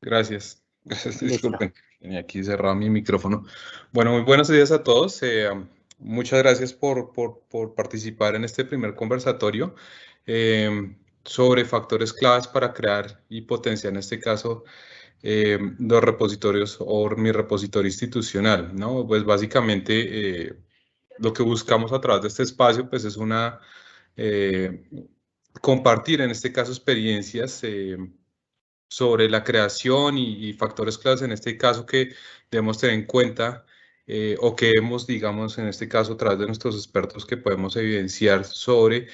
Gracias. Gracias, Listo. disculpen. Tenía aquí cerrado mi micrófono. Bueno, muy buenos días a todos. Muchas gracias por participar en este primer conversatorio sobre factores claves para crear y potenciar, en este caso, los repositorios o mi repositorio institucional, ¿no? Pues básicamente lo que buscamos a través de este espacio, pues es eh, compartir, en este caso, experiencias sobre la creación y factores claves en este caso que debemos tener en cuenta o que hemos, digamos, en este caso, a través de nuestros expertos que podemos evidenciar sobre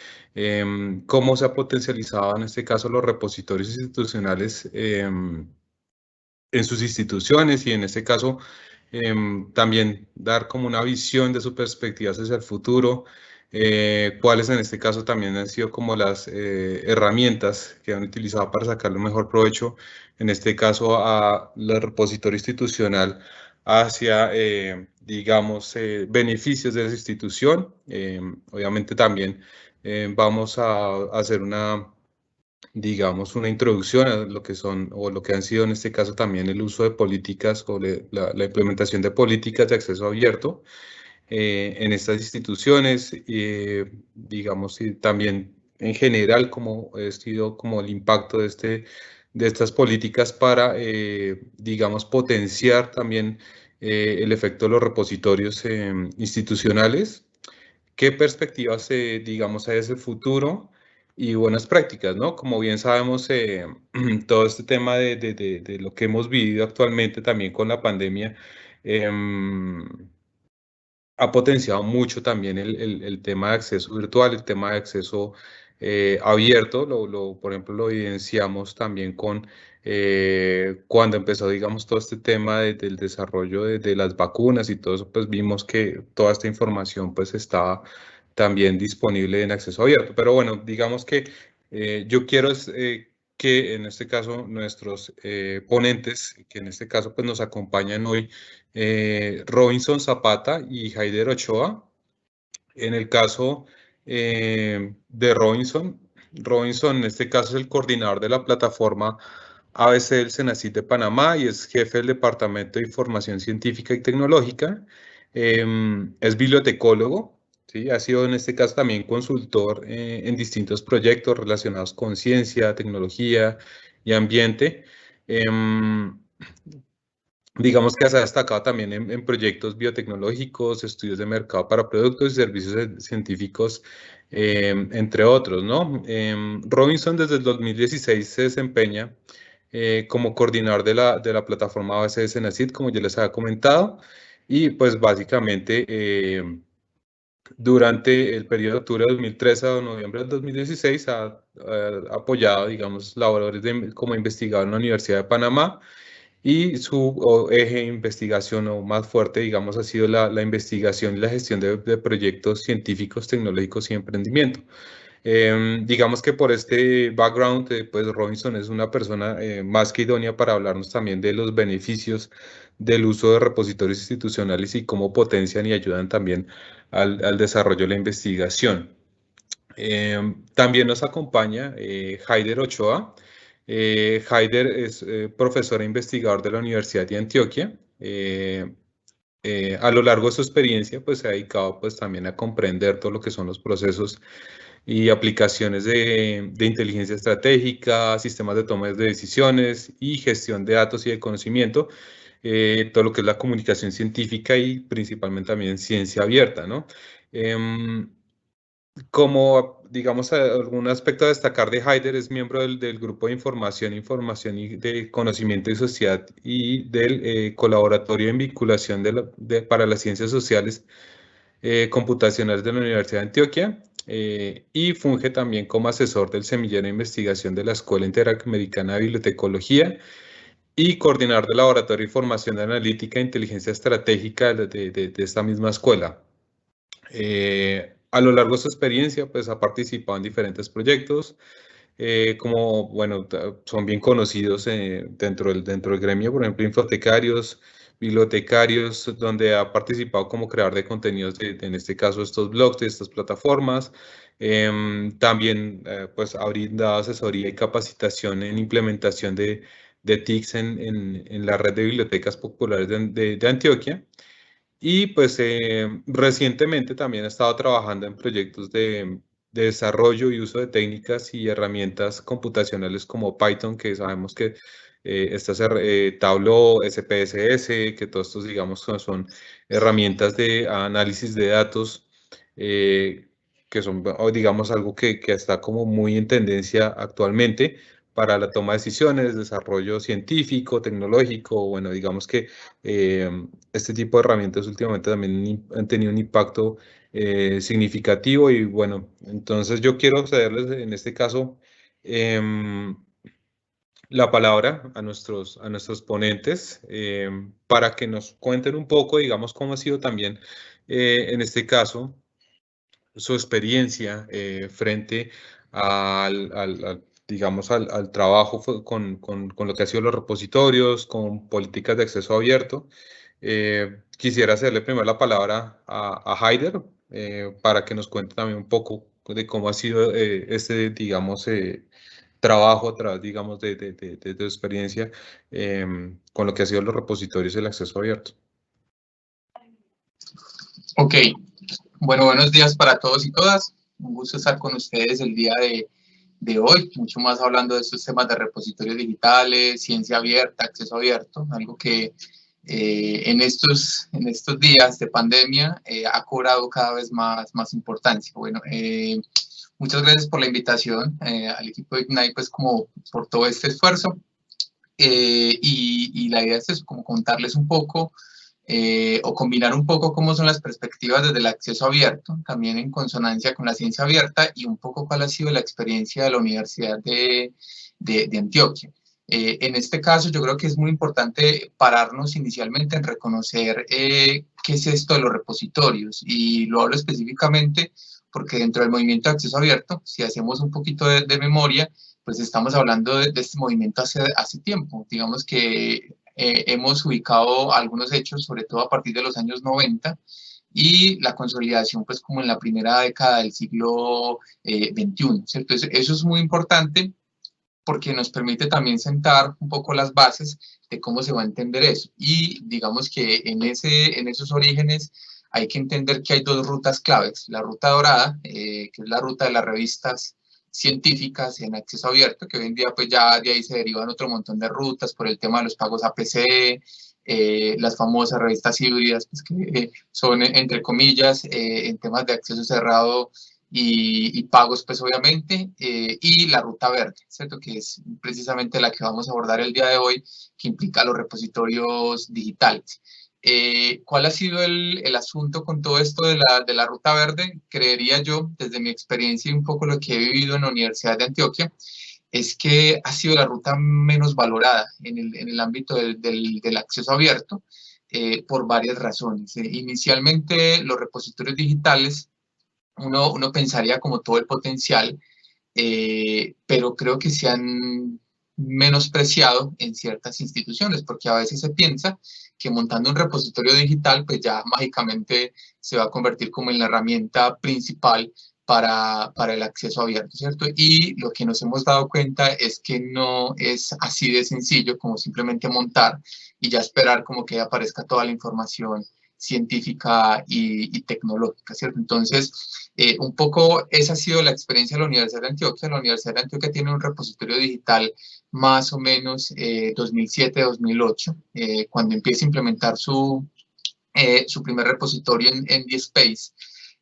cómo se ha potencializado en este caso los repositorios institucionales en sus instituciones y en este caso también dar como una visión de sus perspectivas hacia el futuro, cuáles en este caso también han sido como las herramientas que han utilizado para sacarle un mejor provecho, en este caso a el repositorio institucional hacia, digamos, beneficios de esa institución. Obviamente también vamos a hacer digamos, una introducción a lo que son o lo que han sido en este caso también el uso de políticas o la implementación de políticas de acceso abierto en estas instituciones, digamos, y también en general como ha sido como el impacto de estas políticas para, digamos, potenciar también el efecto de los repositorios institucionales. ¿Qué perspectivas, digamos, hay hacia el futuro y buenas prácticas, ¿no? Como bien sabemos, todo este tema de lo que hemos vivido actualmente también con la pandemia em, ha potenciado mucho también el tema de acceso virtual, el tema de acceso abierto. Por ejemplo, lo evidenciamos también con cuando empezó, digamos, todo este tema del desarrollo de las vacunas y todo eso, pues vimos que toda esta información pues estaba también disponible en acceso abierto. Pero bueno, digamos que yo quiero que en este caso nuestros ponentes, que en este caso pues nos acompañan hoy, Robinson Zapata y Haider Ochoa. En el caso de Robinson, Robinson en este caso es el coordinador de la plataforma ABC del CENACYT de Panamá y es jefe del Departamento de Información Científica y Tecnológica. Es bibliotecólogo, ¿sí? Ha sido en este caso también consultor en distintos proyectos relacionados con ciencia, tecnología y ambiente. Em, Digamos que se ha destacado también en proyectos biotecnológicos, estudios de mercado para productos y servicios científicos, entre otros, ¿no? Robinson desde el 2016 se desempeña como coordinador de la plataforma base de Senacid, como ya les había comentado, y pues básicamente durante el periodo de octubre de 2013 a noviembre del 2016 ha apoyado, digamos, labores como investigador en la Universidad de Panamá y su eje de investigación o más fuerte, digamos, ha sido la investigación y la gestión de proyectos científicos, tecnológicos y emprendimiento. Digamos que por este background, pues Robinson es una persona más que idónea para hablarnos también de los beneficios del uso de repositorios institucionales y cómo potencian y ayudan también al desarrollo de la investigación. También nos acompaña Haider Ochoa. Haider es profesor e investigador de la Universidad de Antioquia. A lo largo de su experiencia, pues se ha dedicado pues también a comprender todo lo que son los procesos y aplicaciones de inteligencia estratégica, sistemas de toma de decisiones y gestión de datos y de conocimiento, todo lo que es la comunicación científica y principalmente también ciencia abierta, ¿no? Em, Como, digamos, algún aspecto a destacar de Haider, es miembro del Grupo de Información y de Conocimiento y Sociedad y del Colaboratorio en Vinculación para las Ciencias Sociales Computacionales de la Universidad de Antioquia y funge también como asesor del semillero de investigación de la Escuela Interamericana de Bibliotecología y coordinador del Laboratorio de Información de Analítica e Inteligencia Estratégica de esta misma escuela. A lo largo de su experiencia, pues ha participado en diferentes proyectos, como, bueno, son bien conocidos dentro del gremio, por ejemplo, infotecarios, bibliotecarios, donde ha participado como creador de contenidos, en este caso, estos blogs, de estas plataformas. También, pues, ha brindado asesoría y capacitación en implementación de TICS en la red de bibliotecas populares de Antioquia. Y pues recientemente también he estado trabajando en proyectos de desarrollo y uso de técnicas y herramientas computacionales como Python, que sabemos que Tableau, SPSS, que todos estos, digamos, son herramientas de análisis de datos, que son, digamos, algo que está como muy en tendencia actualmente para la toma de decisiones, desarrollo científico, tecnológico. Bueno, digamos que este tipo de herramientas últimamente también han tenido un impacto significativo. Y bueno, entonces yo quiero cederles en este caso em, la palabra a nuestros ponentes, para que nos cuenten un poco, digamos, cómo ha sido también en este caso su experiencia frente digamos, al trabajo con lo que ha sido los repositorios, con políticas de acceso abierto. Quisiera hacerle primero la palabra a Haider, para que nos cuente también un poco de cómo ha sido este, digamos, trabajo a través, digamos, de tu experiencia con lo que ha sido los repositorios y el acceso abierto. Ok, bueno, buenos días para todos y todas. Un gusto estar con ustedes el día de hoy, mucho más hablando de estos temas de repositorios digitales, ciencia abierta, acceso abierto, algo que en estos días de pandemia ha cobrado cada vez más importancia. Bueno, muchas gracias por la invitación al equipo de Ignite, pues como por todo este esfuerzo. Y la idea es eso, como contarles un poco o combinar un poco cómo son las perspectivas desde el acceso abierto, también en consonancia con la ciencia abierta, y un poco cuál ha sido la experiencia de la Universidad de Antioquia. En este caso, yo creo que es muy importante pararnos inicialmente en reconocer qué es esto de los repositorios, y lo hablo específicamente porque dentro del movimiento de acceso abierto, si hacemos un poquito de memoria, pues estamos hablando de este movimiento hace tiempo. Digamos que hemos ubicado algunos hechos, sobre todo a partir de los años 90, y la consolidación pues como en la primera década del siglo XXI, ¿cierto? Eso es muy importante porque nos permite también sentar un poco las bases de cómo se va a entender eso. Y digamos que en esos orígenes hay que entender que hay dos rutas claves. La ruta dorada, que es la ruta de las revistas científicas en acceso abierto, que hoy en día pues ya de ahí se derivan otro montón de rutas por el tema de los pagos APC, las famosas revistas híbridas, pues que son, entre comillas, en temas de acceso cerrado y pagos, pues obviamente, y la ruta verde, ¿cierto? Que es precisamente la que vamos a abordar el día de hoy, que implica los repositorios digitales. ¿Cuál ha sido el asunto con todo esto de la ruta verde? Creería yo, desde mi experiencia y un poco lo que he vivido en la Universidad de Antioquia, es que ha sido la ruta menos valorada en el ámbito del acceso abierto, por varias razones. Inicialmente, los repositorios digitales, uno pensaría como todo el potencial, pero creo que se han menospreciado en ciertas instituciones, porque a veces se piensa que montando un repositorio digital, pues ya mágicamente se va a convertir como en la herramienta principal para el acceso abierto, ¿cierto? Y lo que nos hemos dado cuenta es que no es así de sencillo como simplemente montar y ya esperar como que aparezca toda la información científica y tecnológica, ¿cierto? Entonces, un poco esa ha sido la experiencia de la Universidad de Antioquia. La Universidad de Antioquia tiene un repositorio digital más o menos 2007-2008, cuando empieza a implementar su primer repositorio en DSpace,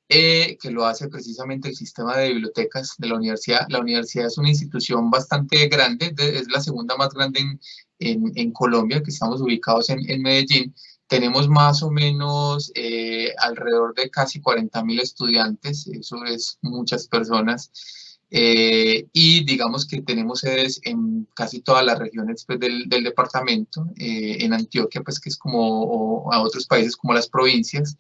que lo hace precisamente el sistema de bibliotecas de la universidad. La universidad es una institución bastante grande, es la segunda más grande en Colombia, que estamos ubicados en Medellín. Tenemos más o menos alrededor de casi 40.000 estudiantes, eso es muchas personas, y digamos que tenemos sedes en casi todas las regiones pues, del departamento, en Antioquia, pues que es como a otros países como las provincias.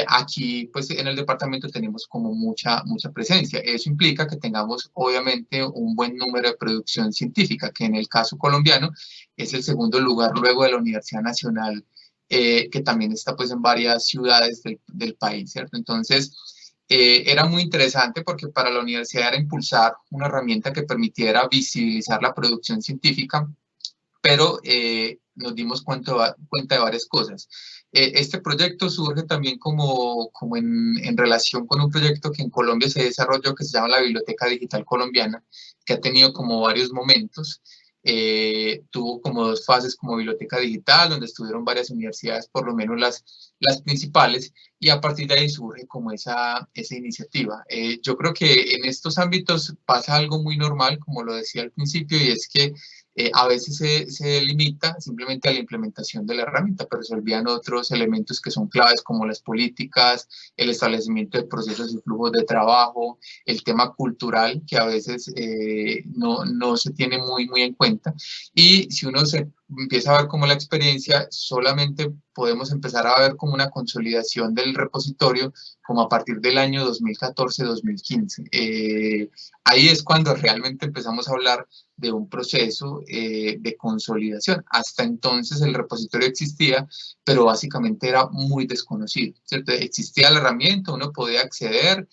Aquí, pues en el departamento tenemos como mucha presencia. Eso implica que tengamos, obviamente, un buen número de producción científica, que en el caso colombiano es el segundo lugar luego de la Universidad Nacional, que también está pues en varias ciudades del país, ¿cierto? Entonces, era muy interesante porque para la universidad era impulsar una herramienta que permitiera visibilizar la producción científica pero nos dimos cuenta de varias cosas. Este proyecto surge también como en relación con un proyecto que en Colombia se desarrolló que se llama la Biblioteca Digital Colombiana, que ha tenido como varios momentos. Tuvo como 2 fases como biblioteca digital, donde estuvieron varias universidades, por lo menos las principales, y a partir de ahí surge como esa iniciativa. Yo creo que en estos ámbitos pasa algo muy normal, como lo decía al principio, y es que a veces se limita simplemente a la implementación de la herramienta, pero se olvidan otros elementos que son claves como las políticas, el establecimiento de procesos y flujos de trabajo, el tema cultural que a veces no se tiene muy en cuenta. Y si uno se empieza a ver como la experiencia, solamente podemos empezar a ver como una consolidación del repositorio como a partir del año 2014-2015. Ahí es cuando realmente empezamos a hablar de un proceso de consolidación. Hasta entonces el repositorio existía, pero básicamente era muy desconocido, ¿cierto? Existía la herramienta, uno podía acceder,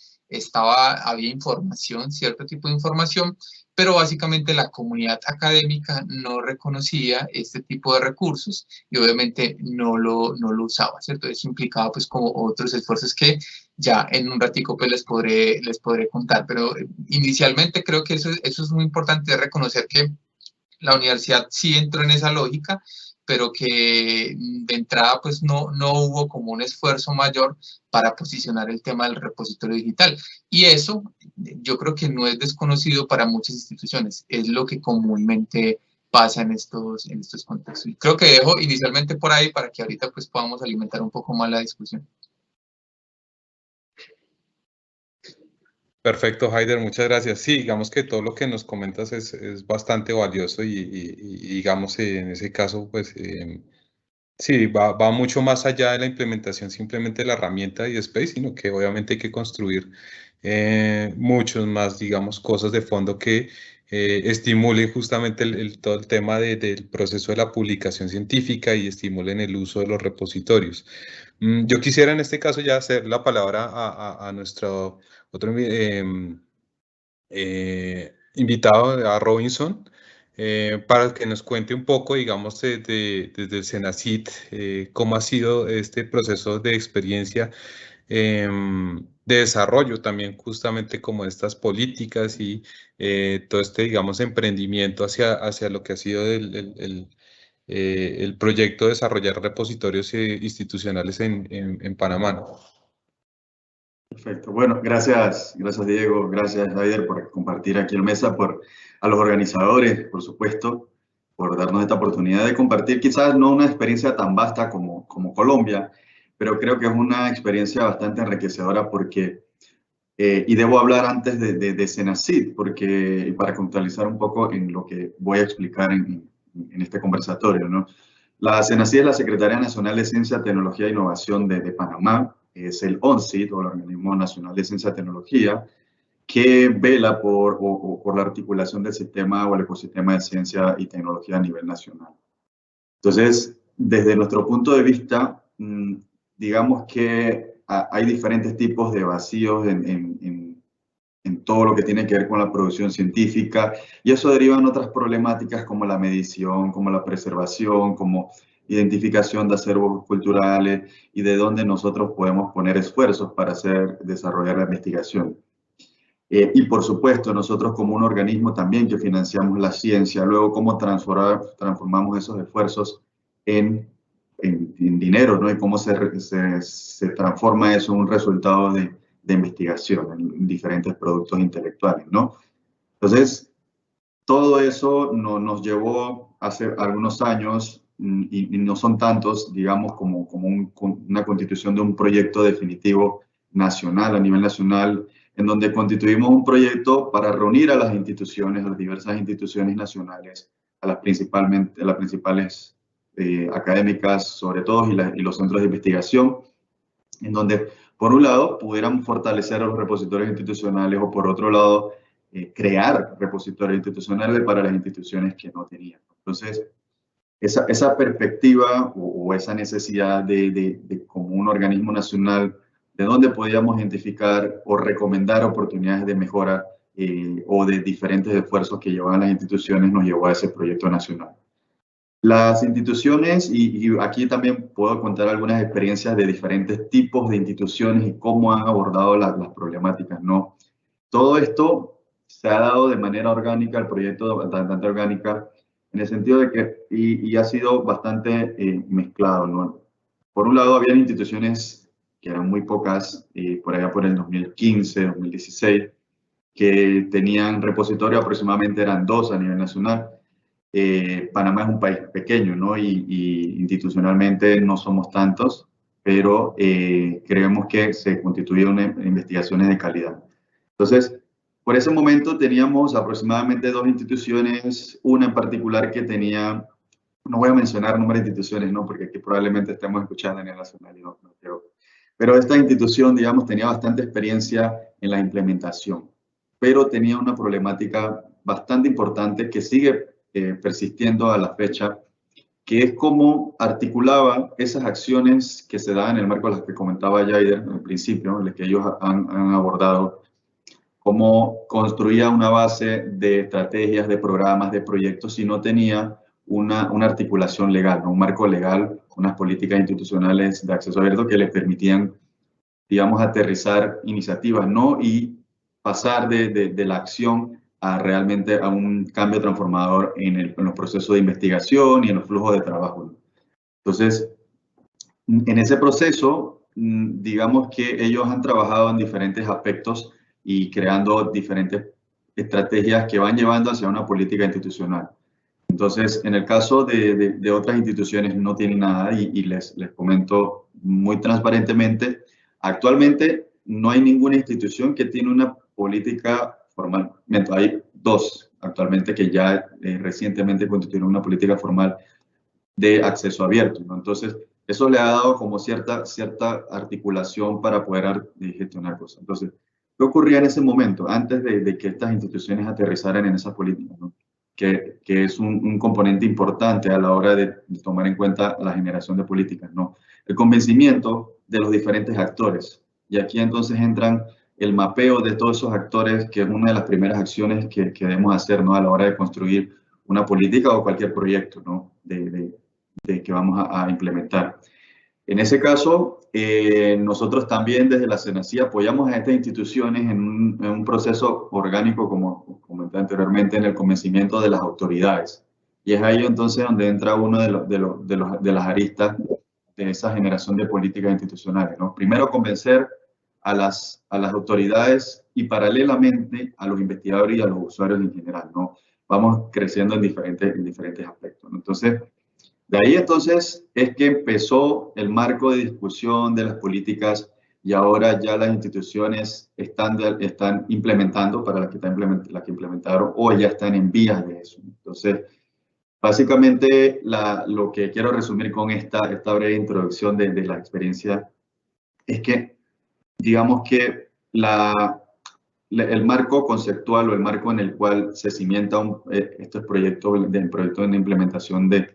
había información, cierto tipo de información, pero básicamente la comunidad académica no reconocía este tipo de recursos y obviamente no lo usaba, ¿cierto? Eso implicaba pues como otros esfuerzos que ya en un ratico pues les podré contar, pero inicialmente creo que eso es muy importante, reconocer que la universidad sí entró en esa lógica, pero que de entrada pues no hubo como un esfuerzo mayor para posicionar el tema del repositorio digital. Y eso yo creo que no es desconocido para muchas instituciones, es lo que comúnmente pasa en estos contextos. Y creo que dejo inicialmente por ahí para que ahorita pues podamos alimentar un poco más la discusión. Perfecto, Haider, muchas gracias. Sí, digamos que todo lo que nos comentas es bastante valioso y digamos en ese caso, pues sí, va mucho más allá de la implementación simplemente de la herramienta y Space, sino que obviamente hay que construir muchos más, digamos, cosas de fondo que estimulen justamente todo el tema del proceso de la publicación científica y estimulen el uso de los repositorios. Yo quisiera en este caso ya hacer la palabra a nuestro otro invitado, a Robinson, para que nos cuente un poco, digamos, desde el Senacid, cómo ha sido este proceso de experiencia de desarrollo también justamente como estas políticas y todo este, digamos, emprendimiento hacia lo que ha sido el proyecto de desarrollar repositorios institucionales en Panamá, ¿no? Perfecto. Bueno, gracias Diego, gracias Aider por compartir aquí en mesa, a los organizadores, por supuesto, por darnos esta oportunidad de compartir quizás no una experiencia tan vasta como Colombia, pero creo que es una experiencia bastante enriquecedora porque, y debo hablar antes de Senacid, porque para contextualizar un poco en lo que voy a explicar en este conversatorio, ¿no? La Senacid es la Secretaría Nacional de Ciencia, Tecnología e Innovación de Panamá, es el ONCID, o el Organismo Nacional de Ciencia y Tecnología, que vela por la articulación del sistema o el ecosistema de ciencia y tecnología a nivel nacional. Entonces, desde nuestro punto de vista, digamos que hay diferentes tipos de vacíos en todo lo que tiene que ver con la producción científica, y eso deriva en otras problemáticas como la medición, como la preservación, como identificación de acervos culturales y de dónde nosotros podemos poner esfuerzos para desarrollar la investigación. Y por supuesto, nosotros como un organismo también que financiamos la ciencia, luego cómo transformamos esos esfuerzos en dinero, ¿no? Y cómo se transforma eso en un resultado de investigación en diferentes productos intelectuales, ¿no? Entonces, todo eso nos llevó hace algunos años, y no son tantos, digamos, como una constitución de un proyecto definitivo nacional, a nivel nacional, en donde constituimos un proyecto para reunir a las instituciones, a las diversas instituciones nacionales, a las principales académicas, sobre todo, y los centros de investigación, en donde, por un lado, pudiéramos fortalecer a los repositorios institucionales o, por otro lado, crear repositorios institucionales para las instituciones que no tenían. Entonces, esa perspectiva o esa necesidad como un organismo nacional, de dónde podíamos identificar o recomendar oportunidades de mejora o de diferentes esfuerzos que llevaban las instituciones, nos llevó a ese proyecto nacional. Las instituciones, y aquí también puedo contar algunas experiencias de diferentes tipos de instituciones y cómo han abordado las problemáticas, ¿no? Todo esto se ha dado de manera orgánica, el proyecto bastante orgánica, en el sentido de que, y ha sido bastante mezclado, ¿no? Por un lado, había instituciones que eran muy pocas, por allá por el 2015, 2016, que tenían repositorio, aproximadamente eran 2 a nivel nacional. Panamá es un país pequeño, ¿no? Y institucionalmente no somos tantos, pero creemos que se constituyen investigaciones de calidad. Entonces, por ese momento teníamos aproximadamente 2 instituciones, una en particular que tenía, no voy a mencionar número de instituciones, ¿no? Porque aquí probablemente estemos escuchando en el nacional y no creo. Pero esta institución, digamos, tenía bastante experiencia en la implementación, pero tenía una problemática bastante importante que sigue persistiendo a la fecha, que es cómo articulaba esas acciones que se dan en el marco de las que comentaba Jaider al principio, ¿no? Las que ellos han abordado, cómo construía una base de estrategias, de programas, de proyectos, si no tenía una articulación legal, ¿no? Un marco legal, unas políticas institucionales de acceso abierto que les permitían, digamos, aterrizar iniciativas, ¿no? Y pasar de la acción a realmente a un cambio transformador en los procesos de investigación y en los flujos de trabajo, ¿no? Entonces, en ese proceso, digamos que ellos han trabajado en diferentes aspectos y creando diferentes estrategias que van llevando hacia una política institucional. Entonces, en el caso de otras instituciones no tienen nada y les comento muy transparentemente, actualmente no hay ninguna institución que tiene una política formal. Hay 2 actualmente que ya recientemente constituyeron una política formal de acceso abierto, ¿no? Entonces, eso le ha dado como cierta articulación para poder gestionar cosas. Entonces, ¿qué ocurría en ese momento, antes de que estas instituciones aterrizaran en esa política, ¿no? Que es un componente importante a la hora de tomar en cuenta la generación de políticas, ¿no? El convencimiento de los diferentes actores. Y aquí entonces entran el mapeo de todos esos actores, que es una de las primeras acciones que debemos hacer, ¿no? A la hora de construir una política o cualquier proyecto, ¿no? Que vamos a implementar. En ese caso, nosotros también desde la CENACI apoyamos a estas instituciones en un proceso orgánico, como comenté anteriormente, en el convencimiento de las autoridades. Y es ahí entonces donde entra uno de las aristas de esa generación de políticas institucionales, ¿no? Primero convencer a las autoridades y paralelamente a los investigadores y a los usuarios en general, ¿no? Vamos creciendo en diferentes aspectos, ¿no? Entonces, de ahí entonces es que empezó el marco de discusión de las políticas y ahora ya las instituciones están implementando para las que implementaron o ya están en vías de eso. Entonces, básicamente lo que quiero resumir con esta breve introducción de la experiencia es que, digamos que el marco conceptual o el marco en el cual se cimienta estos proyectos de implementación de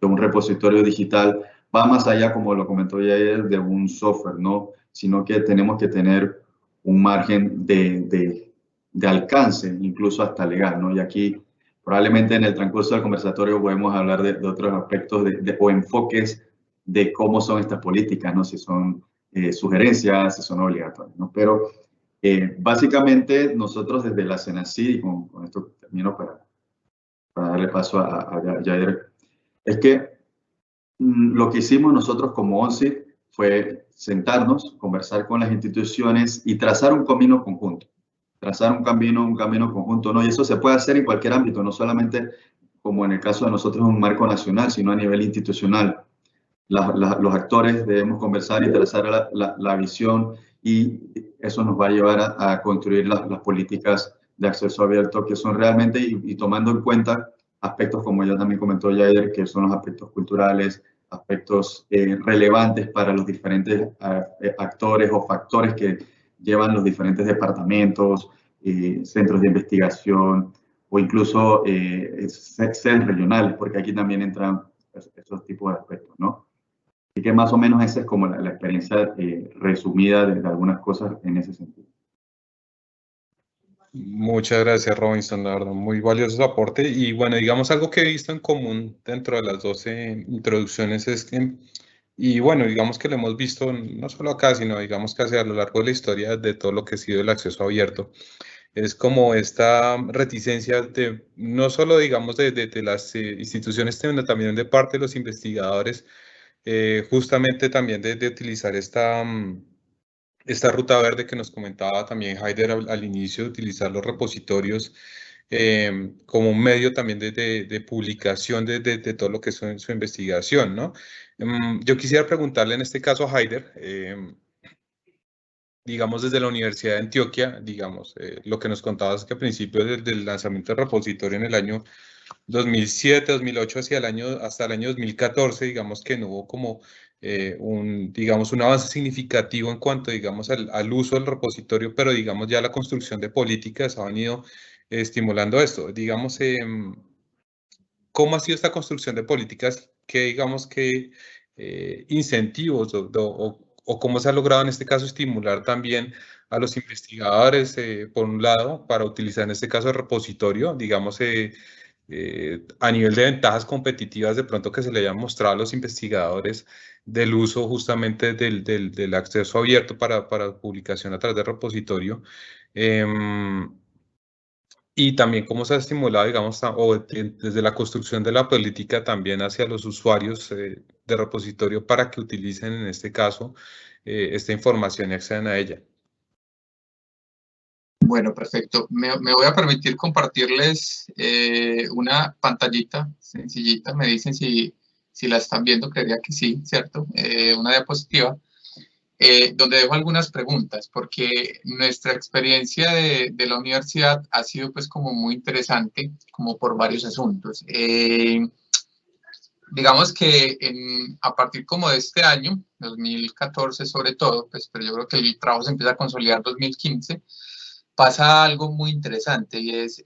un repositorio digital va más allá, como lo comentó ya ayer, de un software, ¿no? Sino que tenemos que tener un margen de alcance, incluso hasta legal, ¿no? Y aquí probablemente en el transcurso del conversatorio podemos hablar de otros aspectos o enfoques de cómo son estas políticas, ¿no? Si son sugerencias, si son obligatorias, ¿no? Pero básicamente nosotros desde la CENACI, con esto termino para darle paso a Jair, es que lo que hicimos nosotros como ONCE fue sentarnos, conversar con las instituciones y trazar un camino conjunto. Trazar un camino conjunto, ¿no? Y eso se puede hacer en cualquier ámbito, no solamente como en el caso de nosotros en un marco nacional, sino a nivel institucional. Los actores debemos conversar y trazar la visión y eso nos va a llevar a construir las políticas de acceso abierto que son realmente y tomando en cuenta aspectos como ya también comentó Jair, que son los aspectos culturales, aspectos relevantes para los diferentes actores o factores que llevan los diferentes departamentos, centros de investigación o incluso sedes regionales, porque aquí también entran esos tipos de aspectos, ¿no? Así que más o menos esa es como la experiencia resumida de algunas cosas en ese sentido. Muchas gracias, Robinson, la verdad, muy valioso su aporte. Y bueno, digamos algo que he visto en común dentro de las 12 introducciones es que, y bueno, digamos que lo hemos visto no solo acá, sino digamos casi a lo largo de la historia de todo lo que ha sido el acceso abierto, es como esta reticencia de, no solo digamos de las instituciones, sino también de parte de los investigadores, justamente también de utilizar esta ruta verde que nos comentaba también Haider al inicio, de utilizar los repositorios como un medio también de publicación de todo lo que es su investigación, ¿no? Yo quisiera preguntarle en este caso a Haider, digamos desde la Universidad de Antioquia, digamos, lo que nos contabas que a principios del lanzamiento del repositorio en el año 2007, 2008, hasta el año 2014, digamos que no hubo como digamos, un avance significativo en cuanto, digamos, al uso del repositorio, pero, digamos, ya la construcción de políticas ha venido estimulando esto. Digamos, ¿cómo ha sido esta construcción de políticas? ¿Qué, digamos, qué incentivos o cómo se ha logrado en este caso estimular también a los investigadores, por un lado, para utilizar en este caso el repositorio, digamos, a nivel de ventajas competitivas de pronto que se le hayan mostrado a los investigadores del uso justamente del acceso abierto para publicación a través del repositorio? Y también cómo se ha estimulado, digamos, desde la construcción de la política también hacia los usuarios de repositorio para que utilicen en este caso esta información y accedan a ella. Bueno, perfecto. Me voy a permitir compartirles una pantallita sencillita. Me dicen si la están viendo, creería que sí, ¿cierto? Una diapositiva. Donde dejo algunas preguntas, porque nuestra experiencia de la universidad ha sido pues como muy interesante, como por varios asuntos. Digamos que a partir como de este año, 2014 sobre todo, pues, pero yo creo que el trabajo se empieza a consolidar en 2015, pasa algo muy interesante y es,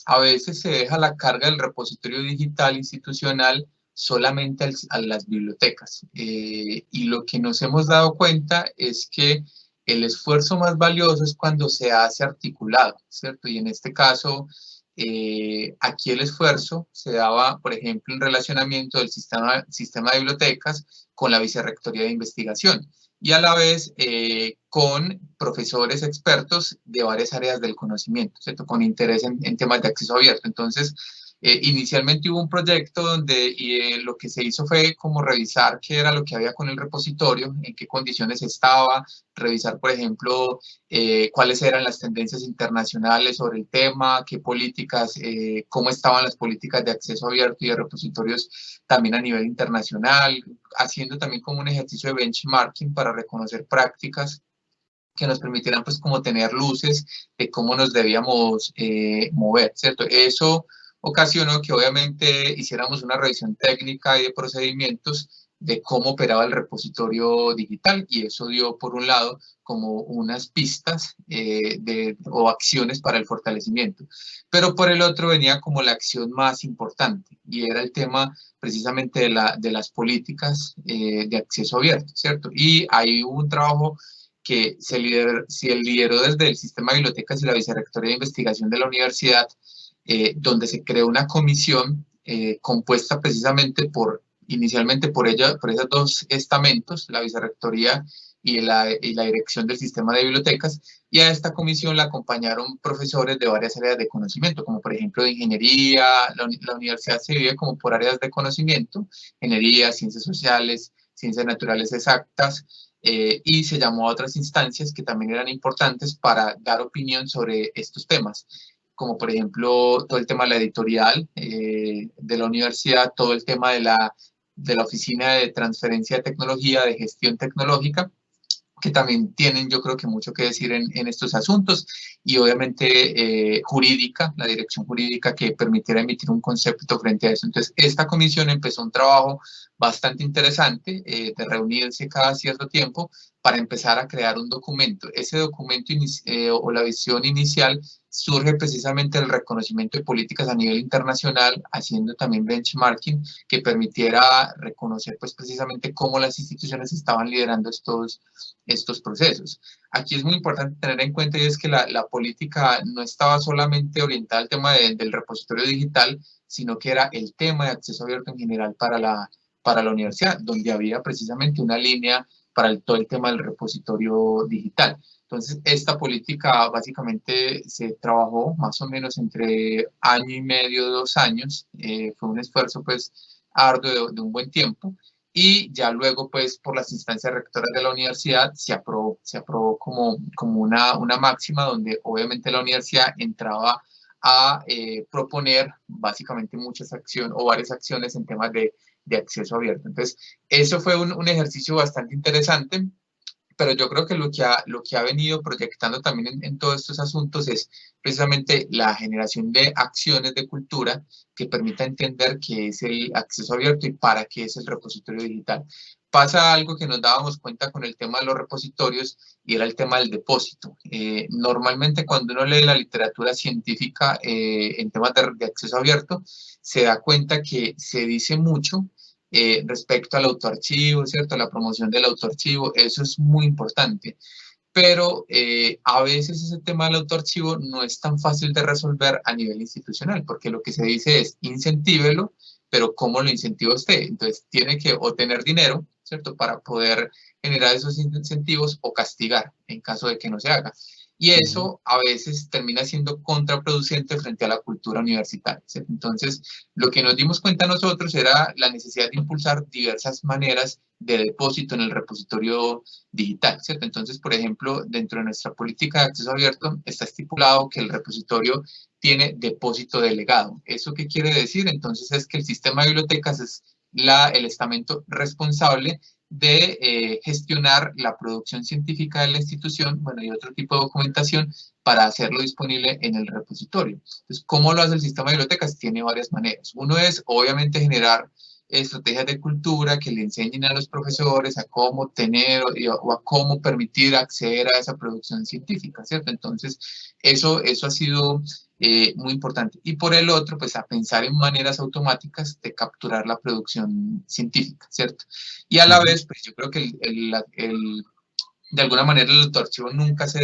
a veces se deja la carga del repositorio digital institucional solamente a las bibliotecas. Y lo que nos hemos dado cuenta es que el esfuerzo más valioso es cuando se hace articulado, ¿cierto? Y en este caso, aquí el esfuerzo se daba, por ejemplo, en relacionamiento del sistema de bibliotecas con la Vicerrectoría de Investigación y a la vez con profesores expertos de varias áreas del conocimiento, ¿cierto? Con interés en temas de acceso abierto. Entonces, inicialmente hubo un proyecto donde lo que se hizo fue como revisar qué era lo que había con el repositorio, en qué condiciones estaba, revisar, por ejemplo, cuáles eran las tendencias internacionales sobre el tema, qué políticas, cómo estaban las políticas de acceso abierto y de repositorios también a nivel internacional, haciendo también como un ejercicio de benchmarking para reconocer prácticas que nos permitieran pues como tener luces de cómo nos debíamos mover, ¿cierto? Eso ocasionó que obviamente hiciéramos una revisión técnica y de procedimientos de cómo operaba el repositorio digital y eso dio por un lado como unas pistas o acciones para el fortalecimiento. Pero por el otro venía como la acción más importante y era el tema precisamente de las políticas de acceso abierto, ¿cierto? Y ahí hubo un trabajo que se lideró desde el sistema de bibliotecas y la Vicerrectoría de Investigación de la universidad, donde se creó una comisión compuesta precisamente inicialmente por esos dos estamentos, la Vicerrectoría y la dirección del sistema de bibliotecas, y a esta comisión la acompañaron profesores de varias áreas de conocimiento, como por ejemplo de ingeniería, la universidad se divide como por áreas de conocimiento, ingeniería, ciencias sociales, ciencias naturales exactas, y se llamó a otras instancias que también eran importantes para dar opinión sobre estos temas, como por ejemplo todo el tema de la editorial de la universidad, todo el tema de la Oficina de Transferencia de Tecnología, de Gestión Tecnológica, que también tienen yo creo que mucho que decir en estos asuntos, y obviamente jurídica, la dirección jurídica que permitiera emitir un concepto frente a eso. Entonces, esta comisión empezó un trabajo bastante interesante de reunirse cada cierto tiempo para empezar a crear un documento. Ese documento o la visión inicial surge precisamente el reconocimiento de políticas a nivel internacional, haciendo también benchmarking que permitiera reconocer pues precisamente cómo las instituciones estaban liderando estos procesos. Aquí es muy importante tener en cuenta y es que la política no estaba solamente orientada al tema del repositorio digital, sino que era el tema de acceso abierto en general para la universidad, donde había precisamente una línea para todo el tema del repositorio digital. Entonces, esta política básicamente se trabajó más o menos entre año y medio, 2 años. Fue un esfuerzo pues arduo de un buen tiempo. Y ya luego, pues, por las instancias rectoras de la universidad, se aprobó como una máxima donde obviamente la universidad entraba a proponer básicamente muchas acciones o varias acciones en temas de acceso abierto. Entonces, eso fue un ejercicio bastante interesante, pero yo creo que lo que ha venido proyectando también en todos estos asuntos es precisamente la generación de acciones de cultura que permita entender qué es el acceso abierto y para qué es el repositorio digital. Pasa algo que nos dábamos cuenta con el tema de los repositorios y era el tema del depósito. Normalmente cuando uno lee la literatura científica en temas de acceso abierto, se da cuenta que se dice mucho respecto al autoarchivo, ¿cierto? La promoción del autoarchivo, eso es muy importante. Pero a veces ese tema del autoarchivo no es tan fácil de resolver a nivel institucional, porque lo que se dice es incentívelo, pero ¿cómo lo incentiva usted? Entonces tiene que o tener dinero, ¿cierto? Para poder generar esos incentivos o castigar en caso de que no se haga. Y eso a veces termina siendo contraproducente frente a la cultura universitaria, ¿cierto? Entonces, lo que nos dimos cuenta nosotros era la necesidad de impulsar diversas maneras de depósito en el repositorio digital, ¿cierto? Entonces, por ejemplo, dentro de nuestra política de acceso abierto está estipulado que el repositorio tiene depósito delegado. ¿Eso qué quiere decir? Entonces, es que el sistema de bibliotecas es el estamento responsable de gestionar la producción científica de la institución, bueno, y otro tipo de documentación para hacerlo disponible en el repositorio. Entonces, ¿cómo lo hace el sistema de bibliotecas? Tiene varias maneras. Uno es, obviamente, generar estrategias de cultura que le enseñen a los profesores a cómo tener o a cómo permitir acceder a esa producción científica, ¿cierto? Entonces, eso ha sido muy importante. Y por el otro, pues a pensar en maneras automáticas de capturar la producción científica, ¿cierto? Y a la vez, pues yo creo que de alguna manera el autoarchivo nunca se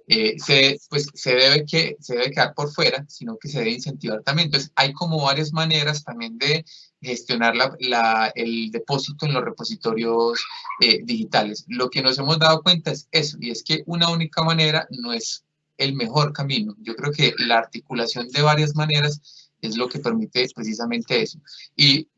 debe quedar por fuera, sino que se debe incentivar también. Entonces, hay como varias maneras también de gestionar el depósito en los repositorios digitales. Lo que nos hemos dado cuenta es eso, y es que una única manera no es el mejor camino. Yo creo que la articulación de varias maneras es lo que permite precisamente eso. Y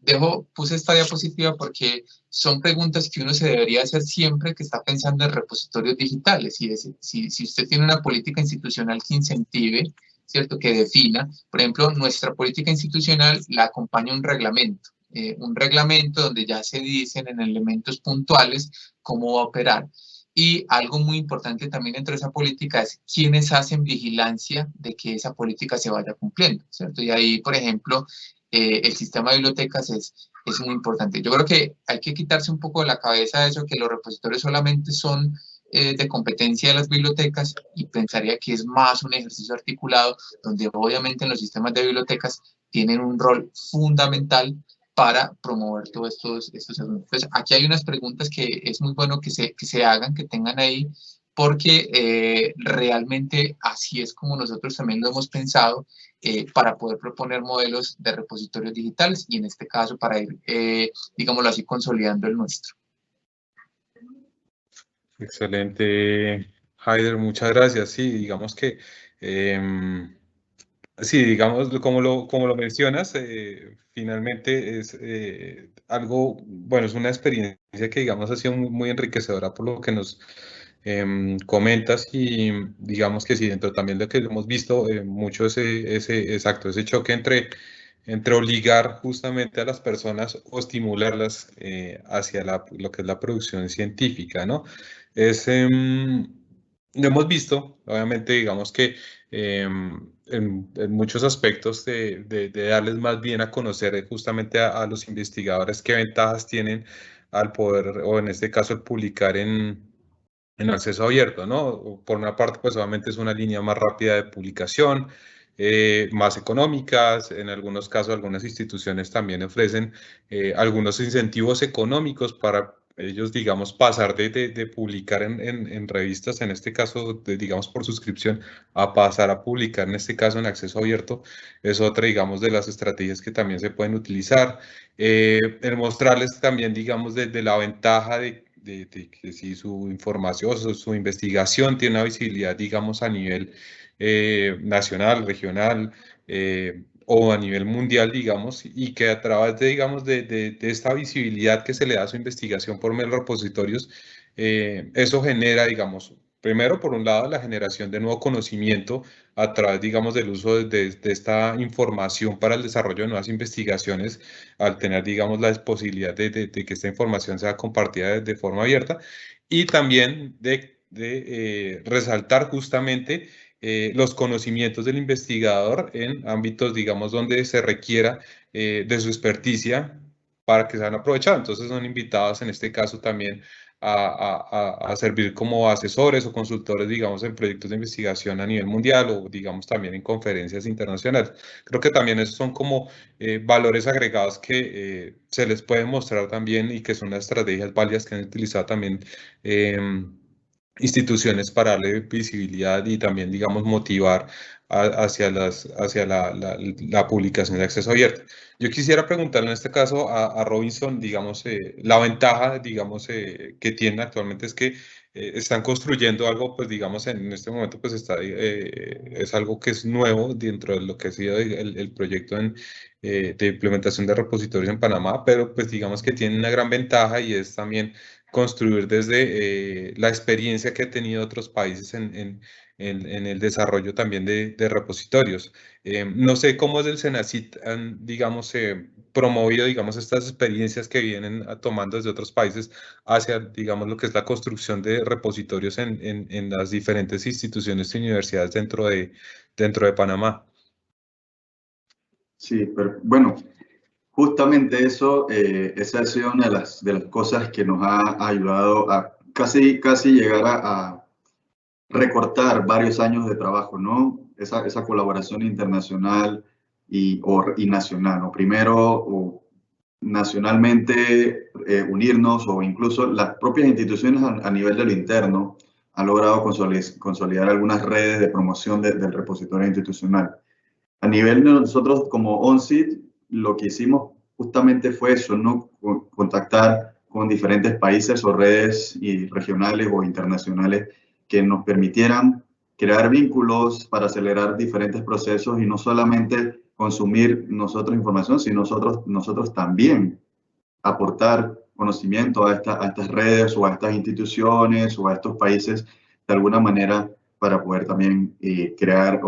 puse esta diapositiva porque son preguntas que uno se debería hacer siempre que está pensando en repositorios digitales. Y si usted tiene una política institucional que incentive, ¿cierto? Que defina, por ejemplo, nuestra política institucional la acompaña un reglamento donde ya se dicen en elementos puntuales cómo va a operar. Y algo muy importante también dentro de esa política es quiénes hacen vigilancia de que esa política se vaya cumpliendo, ¿cierto? Y ahí, por ejemplo, el sistema de bibliotecas es muy importante. Yo creo que hay que quitarse un poco de la cabeza eso, que los repositorios solamente son de competencia de las bibliotecas, y pensaría que es más un ejercicio articulado, donde obviamente en los sistemas de bibliotecas tienen un rol fundamental para promover todos estos asuntos. Entonces, aquí hay unas preguntas que es muy bueno que se hagan, que tengan ahí, porque realmente así es como nosotros también lo hemos pensado para poder proponer modelos de repositorios digitales y en este caso para ir, digámoslo así, consolidando el nuestro. Excelente, Haider, muchas gracias. Sí, digamos que, sí, digamos, como lo mencionas, finalmente es algo, bueno, es una experiencia que, digamos, ha sido muy enriquecedora por lo que nos comentas y digamos que sí, dentro también de lo que hemos visto mucho exacto, ese choque entre obligar justamente a las personas o estimularlas hacia lo que es la producción científica, ¿no? Lo hemos visto, obviamente, digamos que en muchos aspectos de darles más bien a conocer justamente a los investigadores qué ventajas tienen al poder, o en este caso, el publicar en en acceso abierto, ¿no? Por una parte, pues obviamente es una línea más rápida de publicación, más económicas. En algunos casos, algunas instituciones también ofrecen algunos incentivos económicos para ellos, digamos, pasar de publicar en revistas, en este caso, digamos, por suscripción, a pasar a publicar, en este caso, en acceso abierto. Es otra, digamos, de las estrategias que también se pueden utilizar. El mostrarles también, digamos, de la ventaja de que si su información, su investigación tiene una visibilidad, digamos, a nivel nacional, regional o a nivel mundial, digamos, y que a través de, digamos, de esta visibilidad que se le da a su investigación por medio de repositorios, eso genera, digamos, primero, por un lado, la generación de nuevo conocimiento a través, digamos, del uso de esta información para el desarrollo de nuevas investigaciones, al tener, digamos, la posibilidad de que esta información sea compartida de forma abierta, y también de resaltar justamente los conocimientos del investigador en ámbitos, digamos, donde se requiera de su experticia para que sean aprovechados. Entonces son invitados en este caso también a servir como asesores o consultores, digamos, en proyectos de investigación a nivel mundial o, digamos, también en conferencias internacionales. Creo que también esos son como valores agregados que se les pueden mostrar también y que son las estrategias válidas que han utilizado también instituciones para darle visibilidad y también, digamos, motivar hacia la publicación de acceso abierto. Yo quisiera preguntarle en este caso a Robinson, digamos, la ventaja, digamos, que tiene actualmente es que están construyendo algo, pues, digamos, en este momento, pues, es algo que es nuevo dentro de lo que ha sido el proyecto de implementación de repositorios en Panamá, pero, pues, digamos que tiene una gran ventaja y es también construir desde la experiencia que han tenido otros países en el desarrollo también de repositorios. No sé cómo es el Senacit han, digamos, promovido, digamos, estas experiencias que vienen tomando desde otros países hacia, digamos, lo que es la construcción de repositorios en las diferentes instituciones y universidades dentro de Panamá. Sí, pero bueno, justamente eso, esa ha sido una de las cosas que nos ha ayudado a casi llegar a recortar varios años de trabajo, ¿no? Esa colaboración internacional y nacional, ¿no? Primero, nacionalmente unirnos o incluso las propias instituciones a nivel de lo interno han logrado consolidar algunas redes de promoción del repositorio institucional. A nivel de nosotros como ONCID, lo que hicimos justamente fue eso, ¿no? Contactar con diferentes países o redes regionales o internacionales que nos permitieran crear vínculos para acelerar diferentes procesos y no solamente consumir nosotros información, sino nosotros también aportar conocimiento a estas redes o a estas instituciones o a estos países de alguna manera para poder también crear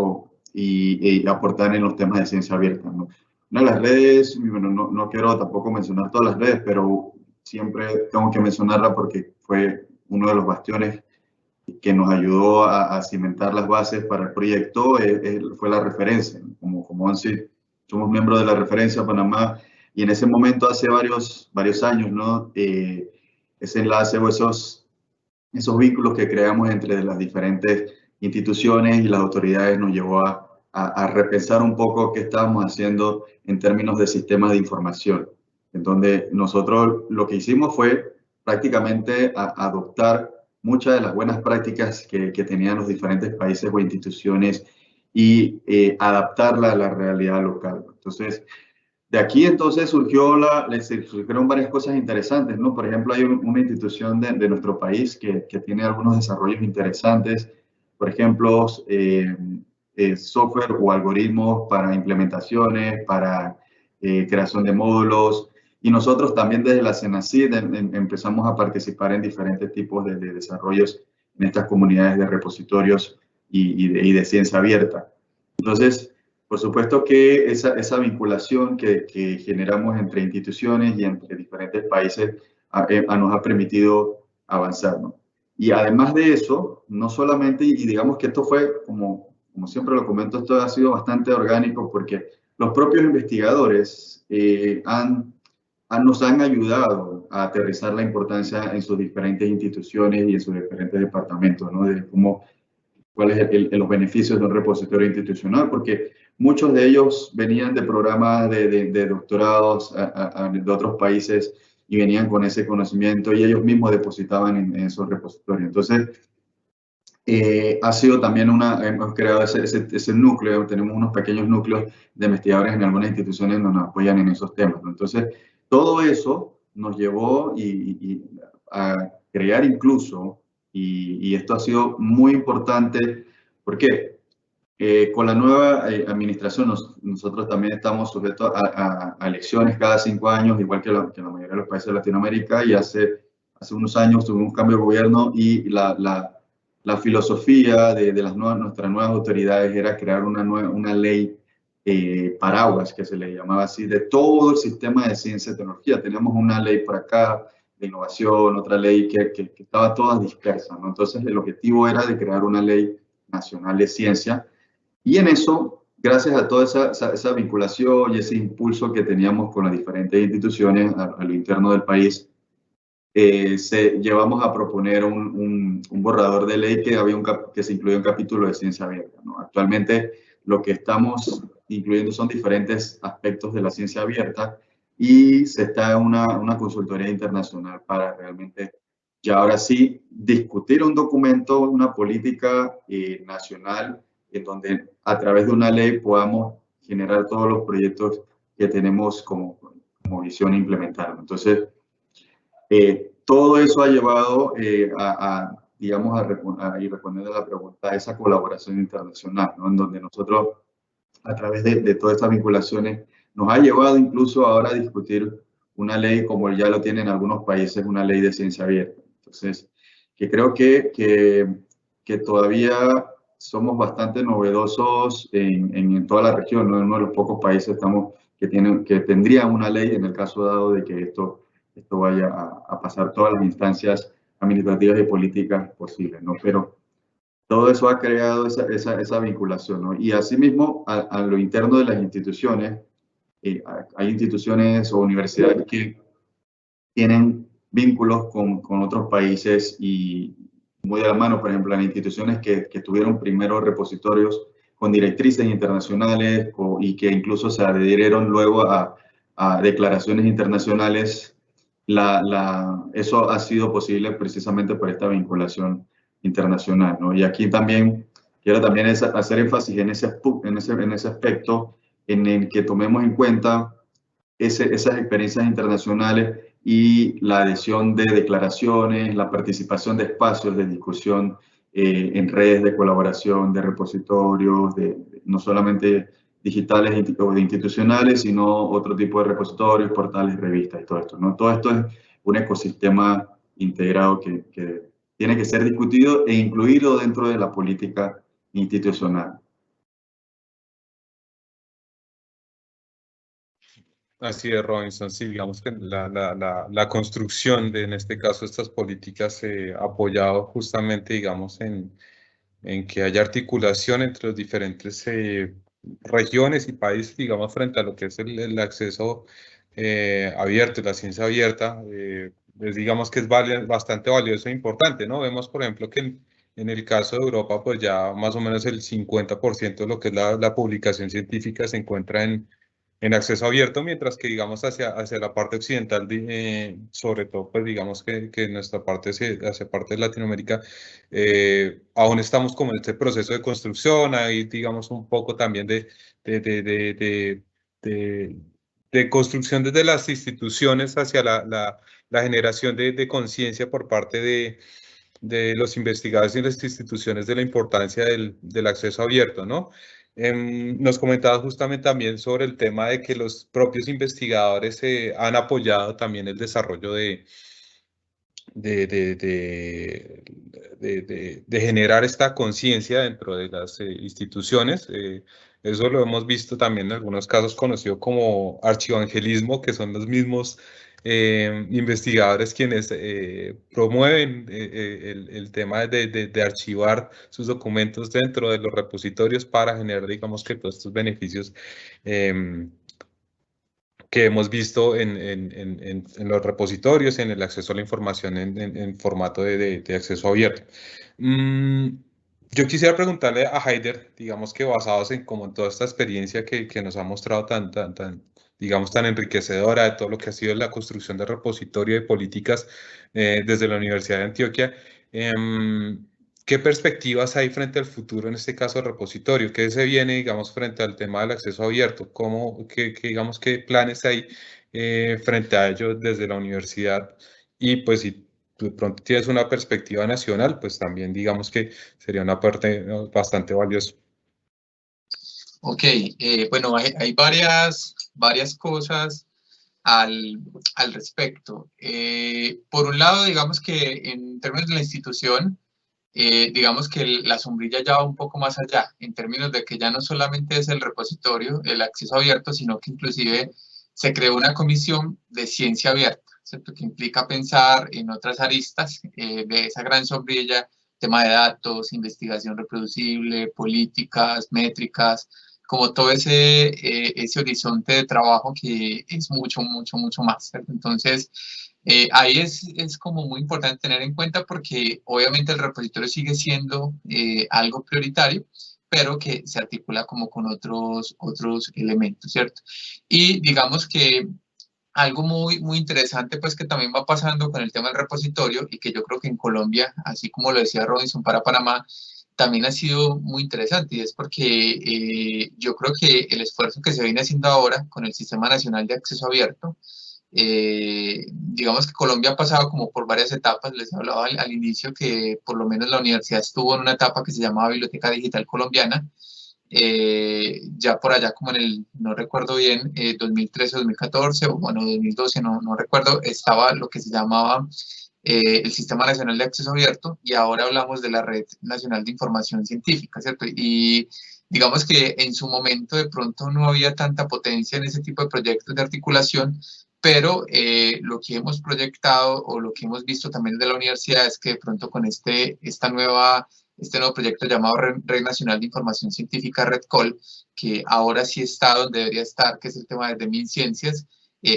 y aportar en los temas de ciencia abierta, ¿no? Una de las redes, bueno, no quiero tampoco mencionar todas las redes, pero siempre tengo que mencionarla porque fue uno de los bastiones que nos ayudó a cimentar las bases para el proyecto, fue la referencia. Como ONCID, somos miembros de la referencia Panamá y en ese momento, hace varios años, ¿no? Ese enlace o esos vínculos que creamos entre las diferentes instituciones y las autoridades nos llevó a repensar un poco qué estábamos haciendo en términos de sistemas de información, en donde nosotros lo que hicimos fue prácticamente adoptar muchas de las buenas prácticas que tenían los diferentes países o instituciones y adaptarla a la realidad local. Entonces, de aquí entonces surgieron varias cosas interesantes, ¿no? Por ejemplo, hay una institución de nuestro país que tiene algunos desarrollos interesantes, por ejemplo, software o algoritmos para implementaciones, para creación de módulos, y nosotros también desde la Senacid empezamos a participar en diferentes tipos de desarrollos en estas comunidades de repositorios y de ciencia abierta. Entonces, por supuesto que esa vinculación que generamos entre instituciones y entre diferentes países nos ha permitido avanzar, ¿no? Y además de eso, no solamente, y digamos que esto fue, como siempre lo comento, esto ha sido bastante orgánico porque los propios investigadores han nos han ayudado a aterrizar la importancia en sus diferentes instituciones y en sus diferentes departamentos, ¿no? De cuáles son los beneficios de un repositorio institucional, porque muchos de ellos venían de programas de doctorados de otros países y venían con ese conocimiento y ellos mismos depositaban en esos repositorios. Entonces, ha sido también hemos creado ese núcleo, tenemos unos pequeños núcleos de investigadores en algunas instituciones que nos apoyan en esos temas, ¿no? Entonces, todo eso nos llevó a crear incluso, y esto ha sido muy importante, porque con la nueva administración nosotros también estamos sujetos a elecciones cada 5 años, igual que la mayoría de los países de Latinoamérica, y hace unos años tuvo un cambio de gobierno y la filosofía de nuestras nuevas autoridades era crear una ley paraguas, que se le llamaba así, de todo el sistema de ciencia y tecnología. Teníamos una ley por acá de innovación, otra ley que estaba toda dispersa, ¿no? Entonces el objetivo era de crear una ley nacional de ciencia, y en eso, gracias a toda esa vinculación y ese impulso que teníamos con las diferentes instituciones a lo interno del país, llevamos a proponer un borrador de ley que se incluye un capítulo de ciencia abierta, ¿no? Actualmente lo que estamos incluyendo son diferentes aspectos de la ciencia abierta y se está en una consultoría internacional para realmente ya ahora sí discutir un documento, una política nacional en donde a través de una ley podamos generar todos los proyectos que tenemos como visión e implementar. Entonces, todo eso ha llevado digamos, y respondiendo a la pregunta, a esa colaboración internacional, ¿no? En donde nosotros, a través de todas estas vinculaciones, nos ha llevado incluso ahora a discutir una ley, como ya lo tienen algunos países, una ley de ciencia abierta. Entonces, que creo que todavía somos bastante novedosos en toda la región, ¿no? En uno de los pocos países que tendrían una ley en el caso dado de que esto vaya a pasar todas las instancias administrativas y políticas posibles, ¿no? Pero todo eso ha creado esa vinculación, ¿no? Y asimismo, a lo interno de las instituciones, hay instituciones o universidades que tienen vínculos con otros países y muy de la mano, por ejemplo, las instituciones que tuvieron primero repositorios con directrices internacionales y que incluso se adhirieron luego a declaraciones internacionales. Eso ha sido posible precisamente por esta vinculación internacional, ¿no? Y aquí también quiero también hacer énfasis en ese aspecto en el que tomemos en cuenta esas experiencias internacionales y la adhesión de declaraciones, la participación de espacios de discusión en redes de colaboración, de repositorios, no solamente digitales o institucionales, sino otro tipo de repositorios, portales, revistas y todo esto, ¿no? Todo esto es un ecosistema integrado que tiene que ser discutido e incluido dentro de la política institucional. Así es, Robinson. Sí, digamos que la construcción de, en este caso, estas políticas apoyado justamente, digamos, en que haya articulación entre los diferentes regiones y países, digamos, frente a lo que es el acceso abierto, la ciencia abierta, pues digamos que es bastante valioso e importante, ¿no? Vemos, por ejemplo, que en el caso de Europa, pues ya más o menos el 50% de lo que es la publicación científica se encuentra en acceso abierto, mientras que, digamos, hacia la parte occidental, sobre todo, pues digamos que nuestra parte, hacia parte de Latinoamérica, aún estamos como en este proceso de construcción, ahí, digamos, un poco también de construcción desde las instituciones hacia la generación de conciencia por parte de los investigadores y las instituciones de la importancia del acceso abierto, ¿no? Nos comentaba justamente también sobre el tema de que los propios investigadores han apoyado también el desarrollo de generar esta conciencia dentro de las instituciones. Eso lo hemos visto también en algunos casos conocido como archivangelismo, que son los mismos investigadores quienes promueven el tema de archivar sus documentos dentro de los repositorios para generar, digamos, que todos estos beneficios que hemos visto en los repositorios, en el acceso a la información en formato de acceso abierto. Yo quisiera preguntarle a Haider, digamos que basados en como en toda esta experiencia que nos ha mostrado digamos, tan enriquecedora de todo lo que ha sido la construcción de repositorio de políticas desde la Universidad de Antioquia, ¿qué perspectivas hay frente al futuro, en este caso, del repositorio? ¿Qué se viene, digamos, frente al tema del acceso abierto? Digamos, qué planes hay frente a ello desde la universidad? Y pues si de pronto tienes una perspectiva nacional, pues también digamos que sería una parte, ¿no?, bastante valiosa. Ok, bueno, hay varias cosas al respecto. Por un lado, digamos que en términos de la institución, digamos que la sombrilla ya va un poco más allá, en términos de que ya no solamente es el repositorio, el acceso abierto, sino que inclusive se creó una comisión de ciencia abierta, ¿cierto? Que implica pensar en otras aristas de esa gran sombrilla, tema de datos, investigación reproducible, políticas, métricas, como todo ese horizonte de trabajo que es mucho más, ¿cierto? Entonces, ahí es como muy importante tener en cuenta porque obviamente el repositorio sigue siendo algo prioritario, pero que se articula como con otros elementos, ¿cierto? Y digamos que algo muy interesante pues que también va pasando con el tema del repositorio y que yo creo que en Colombia, así como lo decía Robinson para Panamá, también ha sido muy interesante y es porque yo creo que el esfuerzo que se viene haciendo ahora con el Sistema Nacional de Acceso Abierto, digamos que Colombia ha pasado como por varias etapas. Les hablaba al inicio que por lo menos la universidad estuvo en una etapa que se llamaba Biblioteca Digital Colombiana, ya por allá como en el, no recuerdo bien, 2013 o 2014, o bueno, 2012, no recuerdo, estaba lo que se llamaba el Sistema Nacional de Acceso Abierto y ahora hablamos de la Red Nacional de Información Científica, ¿cierto? Y digamos que en su momento de pronto no había tanta potencia en ese tipo de proyectos de articulación, pero lo que hemos proyectado o lo que hemos visto también de la universidad es que de pronto con este nuevo proyecto llamado Red Nacional de Información Científica, RedCol, que ahora sí está donde debería estar, que es el tema de MinCiencias,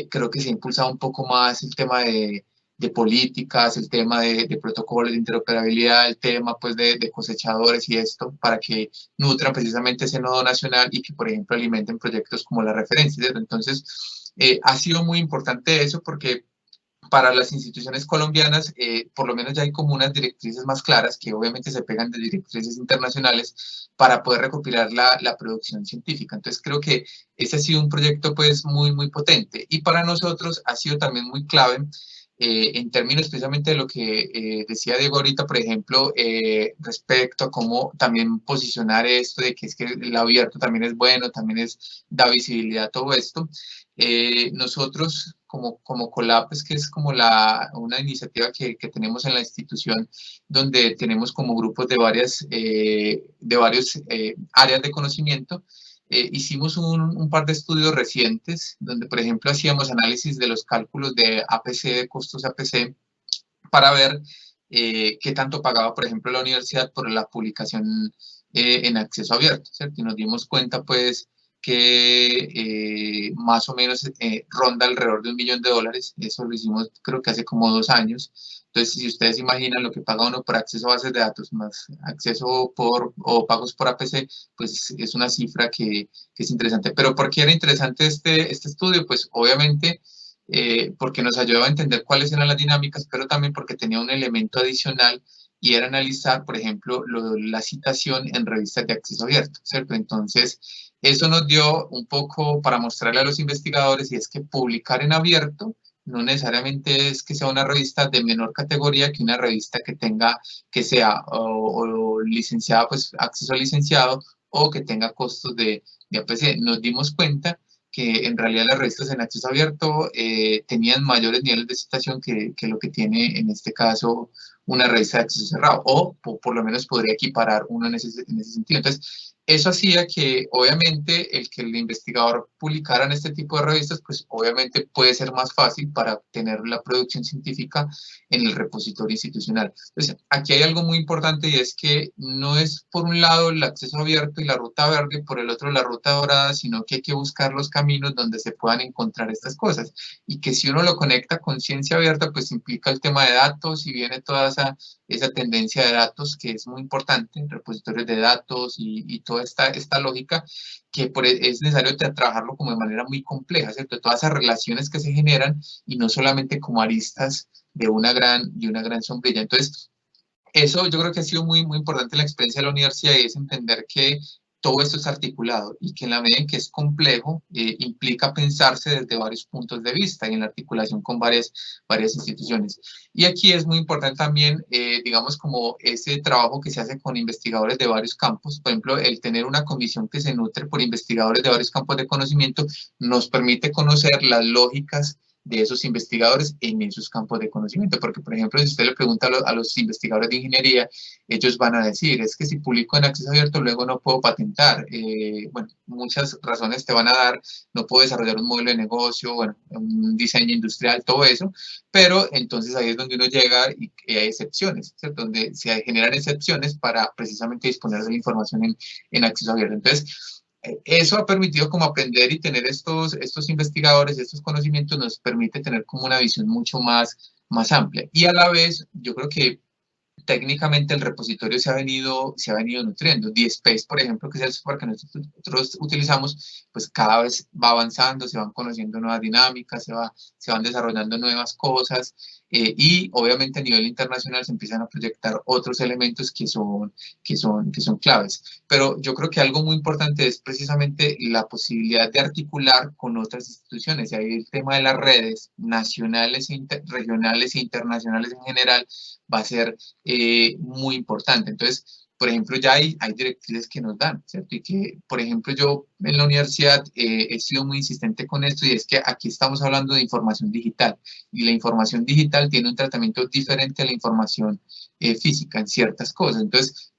creo que se ha impulsado un poco más el tema de políticas, el tema de protocolos de interoperabilidad, el tema pues de cosechadores y esto, para que nutran precisamente ese nodo nacional y que, por ejemplo, alimenten proyectos como la referencia, ¿cierto? Entonces, ha sido muy importante eso porque para las instituciones colombianas, por lo menos ya hay como unas directrices más claras que obviamente se pegan de directrices internacionales para poder recopilar la producción científica. Entonces creo que ese ha sido un proyecto pues muy potente y para nosotros ha sido también muy clave en términos precisamente de lo que decía Diego ahorita, por ejemplo, respecto a cómo también posicionar esto de que es que el abierto también es bueno, también da visibilidad a todo esto. Nosotros como Colab, pues que es como una iniciativa que tenemos en la institución, donde tenemos como grupos de varios áreas de conocimiento, hicimos un par de estudios recientes, donde por ejemplo hacíamos análisis de los cálculos de APC, de costos APC, para ver qué tanto pagaba, por ejemplo, la universidad por la publicación en acceso abierto, ¿cierto? Y nos dimos cuenta, pues, que más o menos ronda alrededor de $1 millón. Eso lo hicimos creo que hace como 2 años. Entonces, si ustedes imaginan lo que paga uno por acceso a bases de datos más acceso o pagos por APC, pues es una cifra que es interesante. Pero ¿por qué era interesante este estudio? Pues obviamente porque nos ayudaba a entender cuáles eran las dinámicas, pero también porque tenía un elemento adicional y era analizar, por ejemplo, la citación en revistas de acceso abierto, ¿cierto? Entonces, eso nos dio un poco para mostrarle a los investigadores y es que publicar en abierto no necesariamente es que sea una revista de menor categoría que una revista que sea o licenciada, pues acceso licenciado o que tenga costos de APC. Nos dimos cuenta que en realidad las revistas en acceso abierto tenían mayores niveles de citación que lo que tiene en este caso una revista de acceso cerrado, o por lo menos podría equiparar uno en ese sentido. Entonces, eso hacía que, obviamente, el que el investigador publicara en este tipo de revistas, pues obviamente puede ser más fácil para tener la producción científica en el repositorio institucional. Entonces, aquí hay algo muy importante, y es que no es por un lado el acceso abierto y la ruta verde, por el otro la ruta dorada, sino que hay que buscar los caminos donde se puedan encontrar estas cosas. Y que si uno lo conecta con ciencia abierta, pues implica el tema de datos, y viene toda esa tendencia de datos que es muy importante, repositorios de datos y toda esta lógica, que es necesario trabajarlo como de manera muy compleja, ¿cierto? Todas esas relaciones que se generan, y no solamente como aristas de una gran sombrilla. Entonces, eso yo creo que ha sido muy, muy importante en la experiencia de la universidad, y es entender que todo esto es articulado, y que en la medida en que es complejo, implica pensarse desde varios puntos de vista y en la articulación con varias instituciones. Y aquí es muy importante también, digamos, como ese trabajo que se hace con investigadores de varios campos. Por ejemplo, el tener una comisión que se nutre por investigadores de varios campos de conocimiento nos permite conocer las lógicas de esos investigadores en esos campos de conocimiento, porque, por ejemplo, si usted le pregunta a los investigadores de ingeniería, ellos van a decir, es que si publico en acceso abierto, luego no puedo patentar. Bueno, muchas razones te van a dar, no puedo desarrollar un modelo de negocio, bueno, un diseño industrial, todo eso, pero entonces ahí es donde uno llega, y hay excepciones, ¿cierto? Donde se generan excepciones para precisamente disponer de la información en acceso abierto. Entonces, eso ha permitido como aprender, y tener estos investigadores, estos conocimientos, nos permite tener como una visión mucho más amplia. Y a la vez, yo creo que técnicamente el repositorio se ha venido nutriendo. DSpace, por ejemplo, que es el software que nosotros utilizamos, pues cada vez va avanzando, se van conociendo nuevas dinámicas, se van desarrollando nuevas cosas, y obviamente a nivel internacional se empiezan a proyectar otros elementos que son claves. Pero yo creo que algo muy importante es precisamente la posibilidad de articular con otras instituciones, y ahí el tema de las redes nacionales, regionales e internacionales en general va a ser muy importante. Entonces, por ejemplo, ya hay directrices que nos dan, ¿cierto? Y que, por ejemplo, yo en la universidad he sido muy insistente con esto, y es que aquí estamos hablando de información digital, y la información digital tiene un tratamiento diferente a la información física en ciertas cosas. Entonces,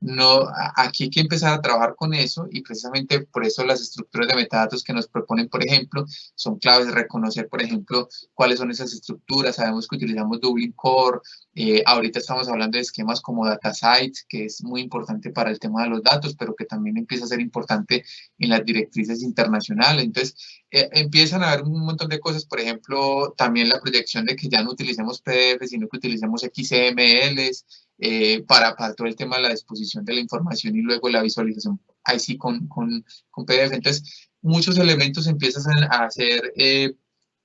aquí hay que empezar a trabajar con eso, y precisamente por eso las estructuras de metadatos que nos proponen, por ejemplo, son claves. Reconocer, por ejemplo, cuáles son esas estructuras. Sabemos que utilizamos Dublin Core. Ahorita estamos hablando de esquemas como DataSite, que es muy importante para el tema de los datos, pero que también empieza a ser importante en las directrices internacionales. Entonces, empiezan a haber un montón de cosas. Por ejemplo, también la proyección de que ya no utilicemos PDF, sino que utilicemos XMLs, para todo el tema de la disposición de la información, y luego la visualización ahí sí con PDF. Entonces, muchos elementos empiezan a ser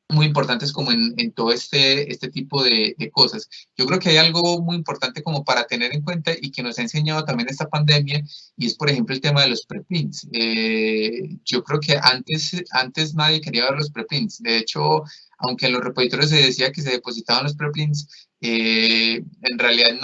muy importantes como en todo este tipo de cosas. Yo creo que hay algo muy importante como para tener en cuenta, y que nos ha enseñado también esta pandemia, y es, por ejemplo, el tema de los preprints. Yo creo que antes nadie quería ver los preprints. De hecho, aunque en los repositorios se decía que se depositaban los preprints, en realidad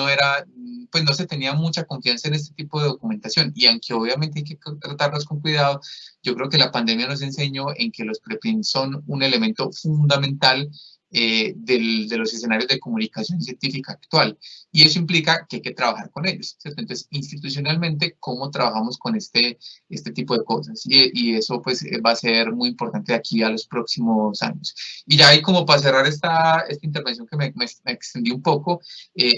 pues no se tenía mucha confianza en este tipo de documentación, y aunque obviamente hay que tratarlos con cuidado, yo creo que la pandemia nos enseñó en que los preprints son un elemento fundamental de los escenarios de comunicación científica actual, y eso implica que hay que trabajar con ellos, ¿cierto? Entonces, institucionalmente, ¿cómo trabajamos con este tipo de cosas? Y eso pues va a ser muy importante de aquí a los próximos años. Y ya hay, como para cerrar esta intervención que me extendí un poco,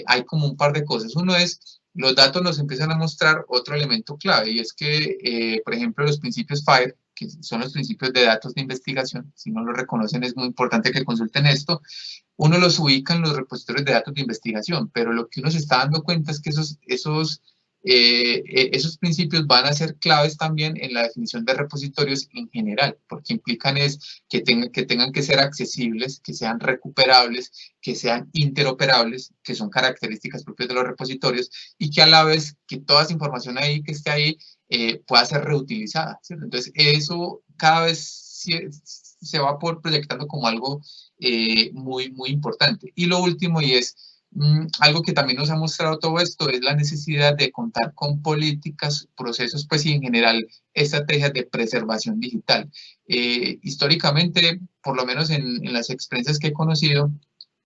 hay como un par de cosas. Uno es, los datos nos empiezan a mostrar otro elemento clave, y es que, por ejemplo, los principios FAIR, que son los principios de datos de investigación, si no lo reconocen es muy importante que consulten esto. Uno los ubica en los repositorios de datos de investigación, pero lo que uno se está dando cuenta es que esos principios van a ser claves también en la definición de repositorios en general, porque implican es que tengan que ser accesibles, que sean recuperables, que sean interoperables, que son características propias de los repositorios, y que a la vez que toda esa información ahí que esté ahí pueda ser reutilizada, ¿cierto? Entonces, eso cada vez se va proyectando como algo muy, muy importante. Y lo último, y es algo que también nos ha mostrado todo esto, es la necesidad de contar con políticas, procesos, pues, y en general estrategias de preservación digital. Históricamente, por lo menos en las experiencias que he conocido,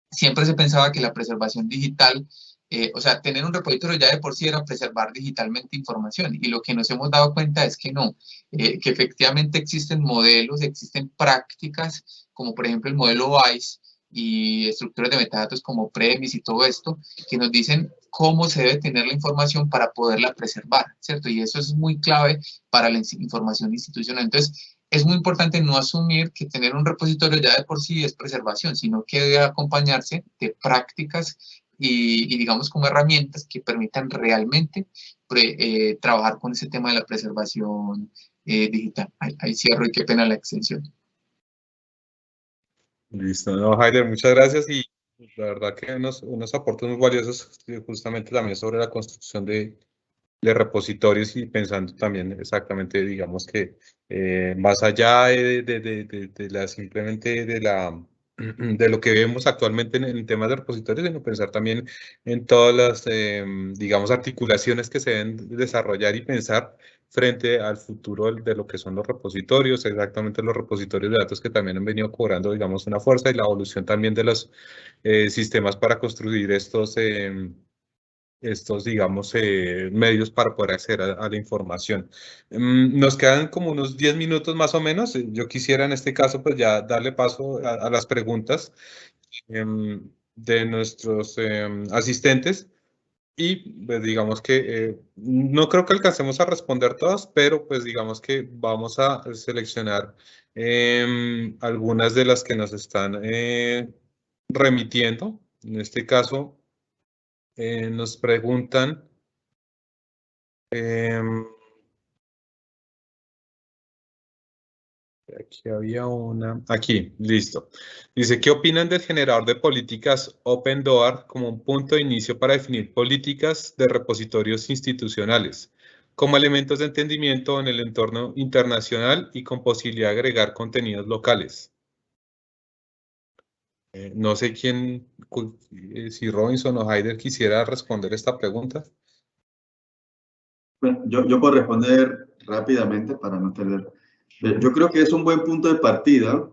siempre se pensaba que la preservación digital o sea, tener un repositorio ya de por sí era preservar digitalmente información, y lo que nos hemos dado cuenta es que no, que efectivamente existen modelos, existen prácticas, como por ejemplo el modelo WISE y estructuras de metadatos como Premis y todo esto, que nos dicen cómo se debe tener la información para poderla preservar, ¿cierto? Y eso es muy clave para la información institucional. Entonces, es muy importante no asumir que tener un repositorio ya de por sí es preservación, sino que debe acompañarse de prácticas y digamos como herramientas que permitan realmente trabajar con ese tema de la preservación digital. Ahí cierro y qué pena la extensión. Listo, no, Haider, muchas gracias y la verdad que unos aportes muy valiosos justamente también sobre la construcción de repositorios y pensando también exactamente, digamos que más allá de la simplemente de lo que vemos actualmente en temas de repositorios, sino pensar también en todas las, digamos, articulaciones que se deben desarrollar y pensar frente al futuro de lo que son los repositorios, exactamente los repositorios de datos que también han venido cobrando, digamos, una fuerza y la evolución también de los sistemas para construir estos, digamos, medios para poder acceder a la información. Nos quedan como unos 10 minutos más o menos. Yo quisiera en este caso pues ya darle paso a las preguntas de nuestros asistentes y pues digamos que no creo que alcancemos a responder todas, pero pues digamos que vamos a seleccionar algunas de las que nos están remitiendo. En este caso, nos preguntan, aquí había una, aquí, listo. Dice, ¿qué opinan del generador de políticas OpenDoar como un punto de inicio para definir políticas de repositorios institucionales, como elementos de entendimiento en el entorno internacional y con posibilidad de agregar contenidos locales? No sé quién, si Robinson o Haider quisiera responder esta pregunta. Bueno, yo puedo responder rápidamente para no tener... Yo creo que es un buen punto de partida,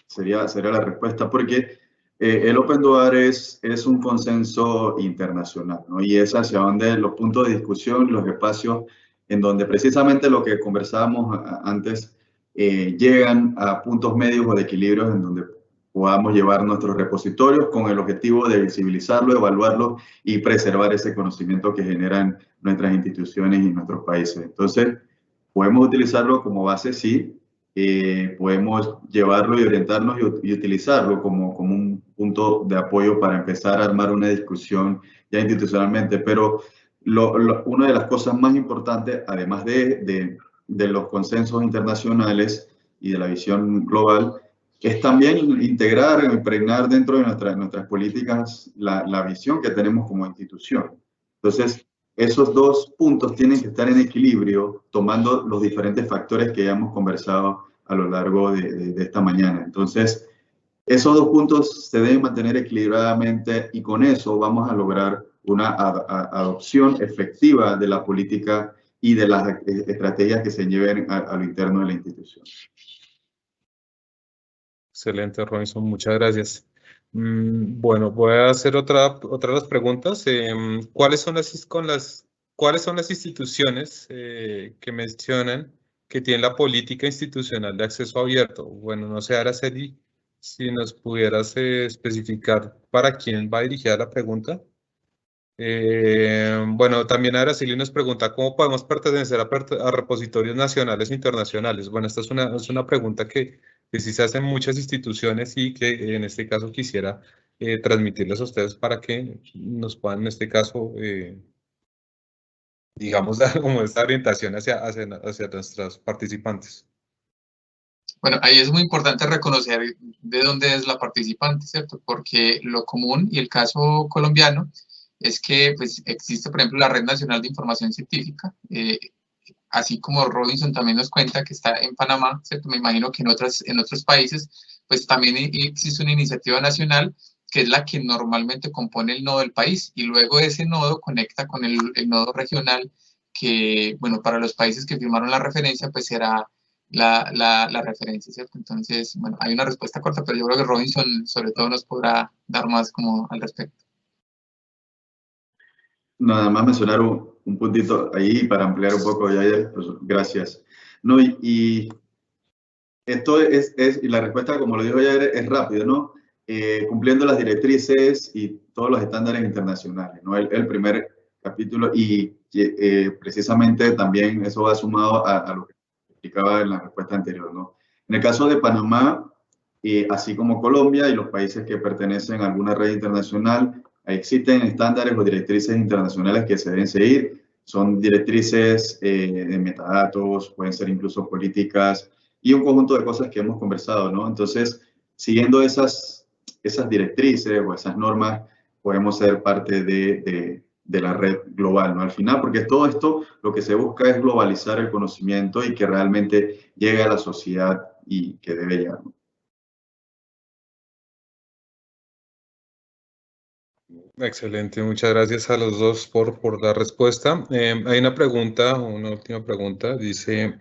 sería la respuesta, porque el Open Door es un consenso internacional, ¿no? Y es hacia donde los puntos de discusión, los espacios en donde precisamente lo que conversábamos antes, llegan a puntos medios o de equilibrios en donde podamos llevar nuestros repositorios con el objetivo de visibilizarlo, evaluarlo y preservar ese conocimiento que generan nuestras instituciones y nuestros países. Entonces, podemos utilizarlo como base, sí, podemos llevarlo y orientarnos y utilizarlo como un punto de apoyo para empezar a armar una discusión ya institucionalmente, pero una de las cosas más importantes, además de los consensos internacionales y de la visión global, es también integrar, impregnar dentro de nuestras políticas la visión que tenemos como institución. Entonces, esos dos puntos tienen que estar en equilibrio, tomando los diferentes factores que ya hemos conversado a lo largo de esta mañana. Entonces, esos dos puntos se deben mantener equilibradamente y con eso vamos a lograr una adopción efectiva de la política y de las estrategias que se lleven a lo interno de la institución. Excelente, Robinson, muchas gracias. Bueno, voy a hacer otra de las preguntas. ¿Cuáles son las instituciones que mencionan que tienen la política institucional de acceso abierto? Bueno, no sé, Araceli, si nos pudieras especificar para quién va dirigida la pregunta. Bueno, también Araceli nos pregunta cómo podemos pertenecer a repositorios nacionales e internacionales. Bueno, esta es una pregunta que sí se hace en muchas instituciones y que en este caso quisiera transmitirles a ustedes para que nos puedan, en este caso, digamos, dar como esta orientación hacia nuestros participantes. Bueno, ahí es muy importante reconocer de dónde es la participante, ¿cierto? Porque lo común y el caso colombiano es que pues, existe, por ejemplo, la Red Nacional de Información Científica, así como Robinson también nos cuenta que está en Panamá, ¿cierto? Me imagino que en otros países, pues también existe una iniciativa nacional que es la que normalmente compone el nodo del país y luego ese nodo conecta con el nodo regional que, bueno, para los países que firmaron la referencia, pues será la referencia, ¿cierto? Entonces, bueno, hay una respuesta corta, pero yo creo que Robinson sobre todo nos podrá dar más como al respecto. nada más mencionar un puntito ahí para ampliar un poco, Yaider, pues, gracias. No, y esto y la respuesta, como lo dijo Yaider, es rápida, ¿no? Cumpliendo las directrices y todos los estándares internacionales, ¿no? El primer capítulo y precisamente también eso va sumado a lo que explicaba en la respuesta anterior, ¿no? En el caso de Panamá, así como Colombia y los países que pertenecen a alguna red internacional, existen estándares o directrices internacionales que se deben seguir. Son directrices de metadatos, pueden ser incluso políticas y un conjunto de cosas que hemos conversado, ¿no? Entonces, siguiendo esas directrices o esas normas, podemos ser parte de la red global, ¿no? Al final, porque todo esto lo que se busca es globalizar el conocimiento y que realmente llegue a la sociedad y que debe llegar, ¿no? Excelente, muchas gracias a los dos por la respuesta. Hay una pregunta, una última pregunta, dice,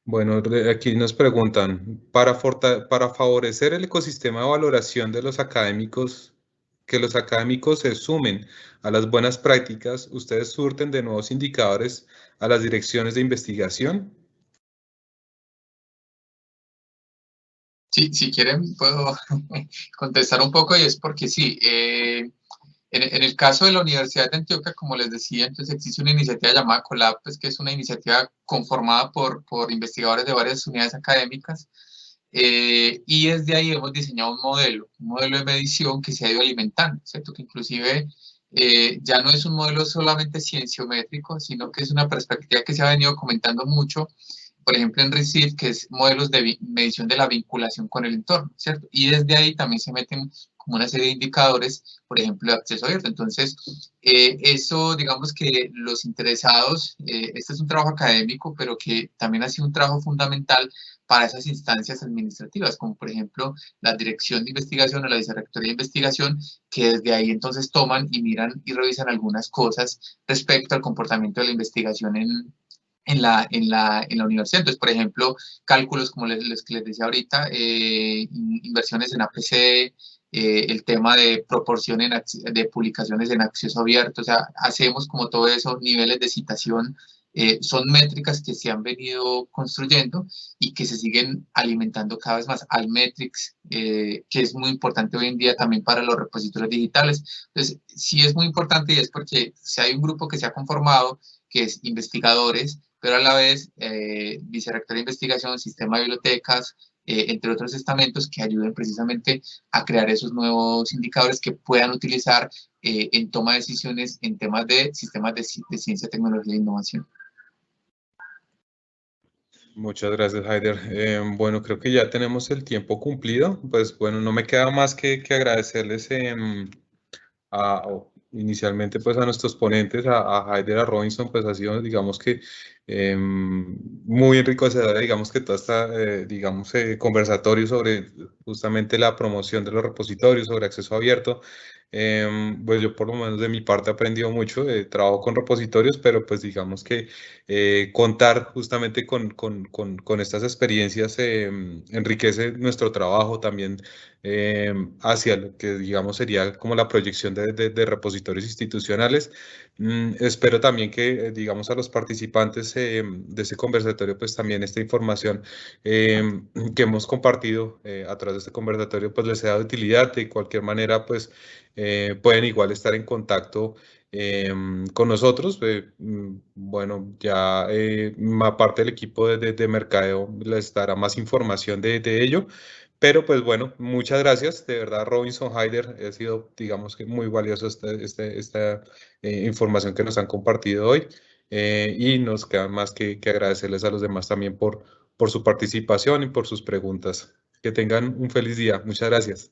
bueno, aquí nos preguntan, para favorecer el ecosistema de valoración de los académicos, que los académicos se sumen a las buenas prácticas, ¿ustedes surten de nuevos indicadores a las direcciones de investigación? Sí, si quieren puedo contestar un poco y es porque sí, en el caso de la Universidad de Antioquia, como les decía, entonces existe una iniciativa llamada COLAB, pues, que es una iniciativa conformada por investigadores de varias unidades académicas, y desde ahí hemos diseñado un modelo de medición que se ha ido alimentando, ¿cierto? Que inclusive ya no es un modelo solamente cienciométrico, sino que es una perspectiva que se ha venido comentando mucho, por ejemplo, en RECIF, que es modelos de medición de la vinculación con el entorno, ¿cierto? Y desde ahí también se meten como una serie de indicadores, por ejemplo, de acceso abierto. Entonces, eso, digamos que los interesados, este es un trabajo académico, pero que también ha sido un trabajo fundamental para esas instancias administrativas, como por ejemplo la Dirección de Investigación o la Vicerrectoría de Investigación, que desde ahí entonces toman y miran y revisan algunas cosas respecto al comportamiento de la investigación en la universidad. Entonces, por ejemplo, cálculos como les decía ahorita, inversiones en APC, el tema de proporción de publicaciones en acceso abierto, o sea, hacemos como todo eso, niveles de citación, son métricas que se han venido construyendo y que se siguen alimentando cada vez más. Almetrics, que es muy importante hoy en día también para los repositorios digitales. Entonces, sí es muy importante y es porque si hay un grupo que se ha conformado, que es investigadores, pero a la vez vicerrector de investigación, sistema de bibliotecas, entre otros estamentos que ayuden precisamente a crear esos nuevos indicadores que puedan utilizar en toma de decisiones en temas de sistemas de ciencia, tecnología e innovación. Muchas gracias, Haider. Bueno, creo que ya tenemos el tiempo cumplido. Pues bueno, no me queda más que agradecerles inicialmente pues a nuestros ponentes, a Haider, a Robinson, pues ha sido, digamos que, muy enriquecedora, digamos que toda esta, digamos, conversatorio sobre justamente la promoción de los repositorios, sobre acceso abierto. Pues yo por lo menos de mi parte he aprendido mucho, trabajo con repositorios, pero pues digamos que contar justamente con estas experiencias enriquece nuestro trabajo también hacia lo que digamos sería como la proyección de repositorios institucionales. Espero también que digamos a los participantes de ese conversatorio pues también esta información que hemos compartido a través de este conversatorio pues les sea de utilidad. De cualquier manera pues pueden igual estar en contacto con nosotros. Bueno, ya aparte del equipo de mercadeo les dará más información de ello. Pero pues bueno, muchas gracias. De verdad, Robinson, Haider, ha sido, digamos que muy valioso esta información que nos han compartido hoy. Y nos queda más que agradecerles a los demás también por su participación y por sus preguntas. Que tengan un feliz día. Muchas gracias.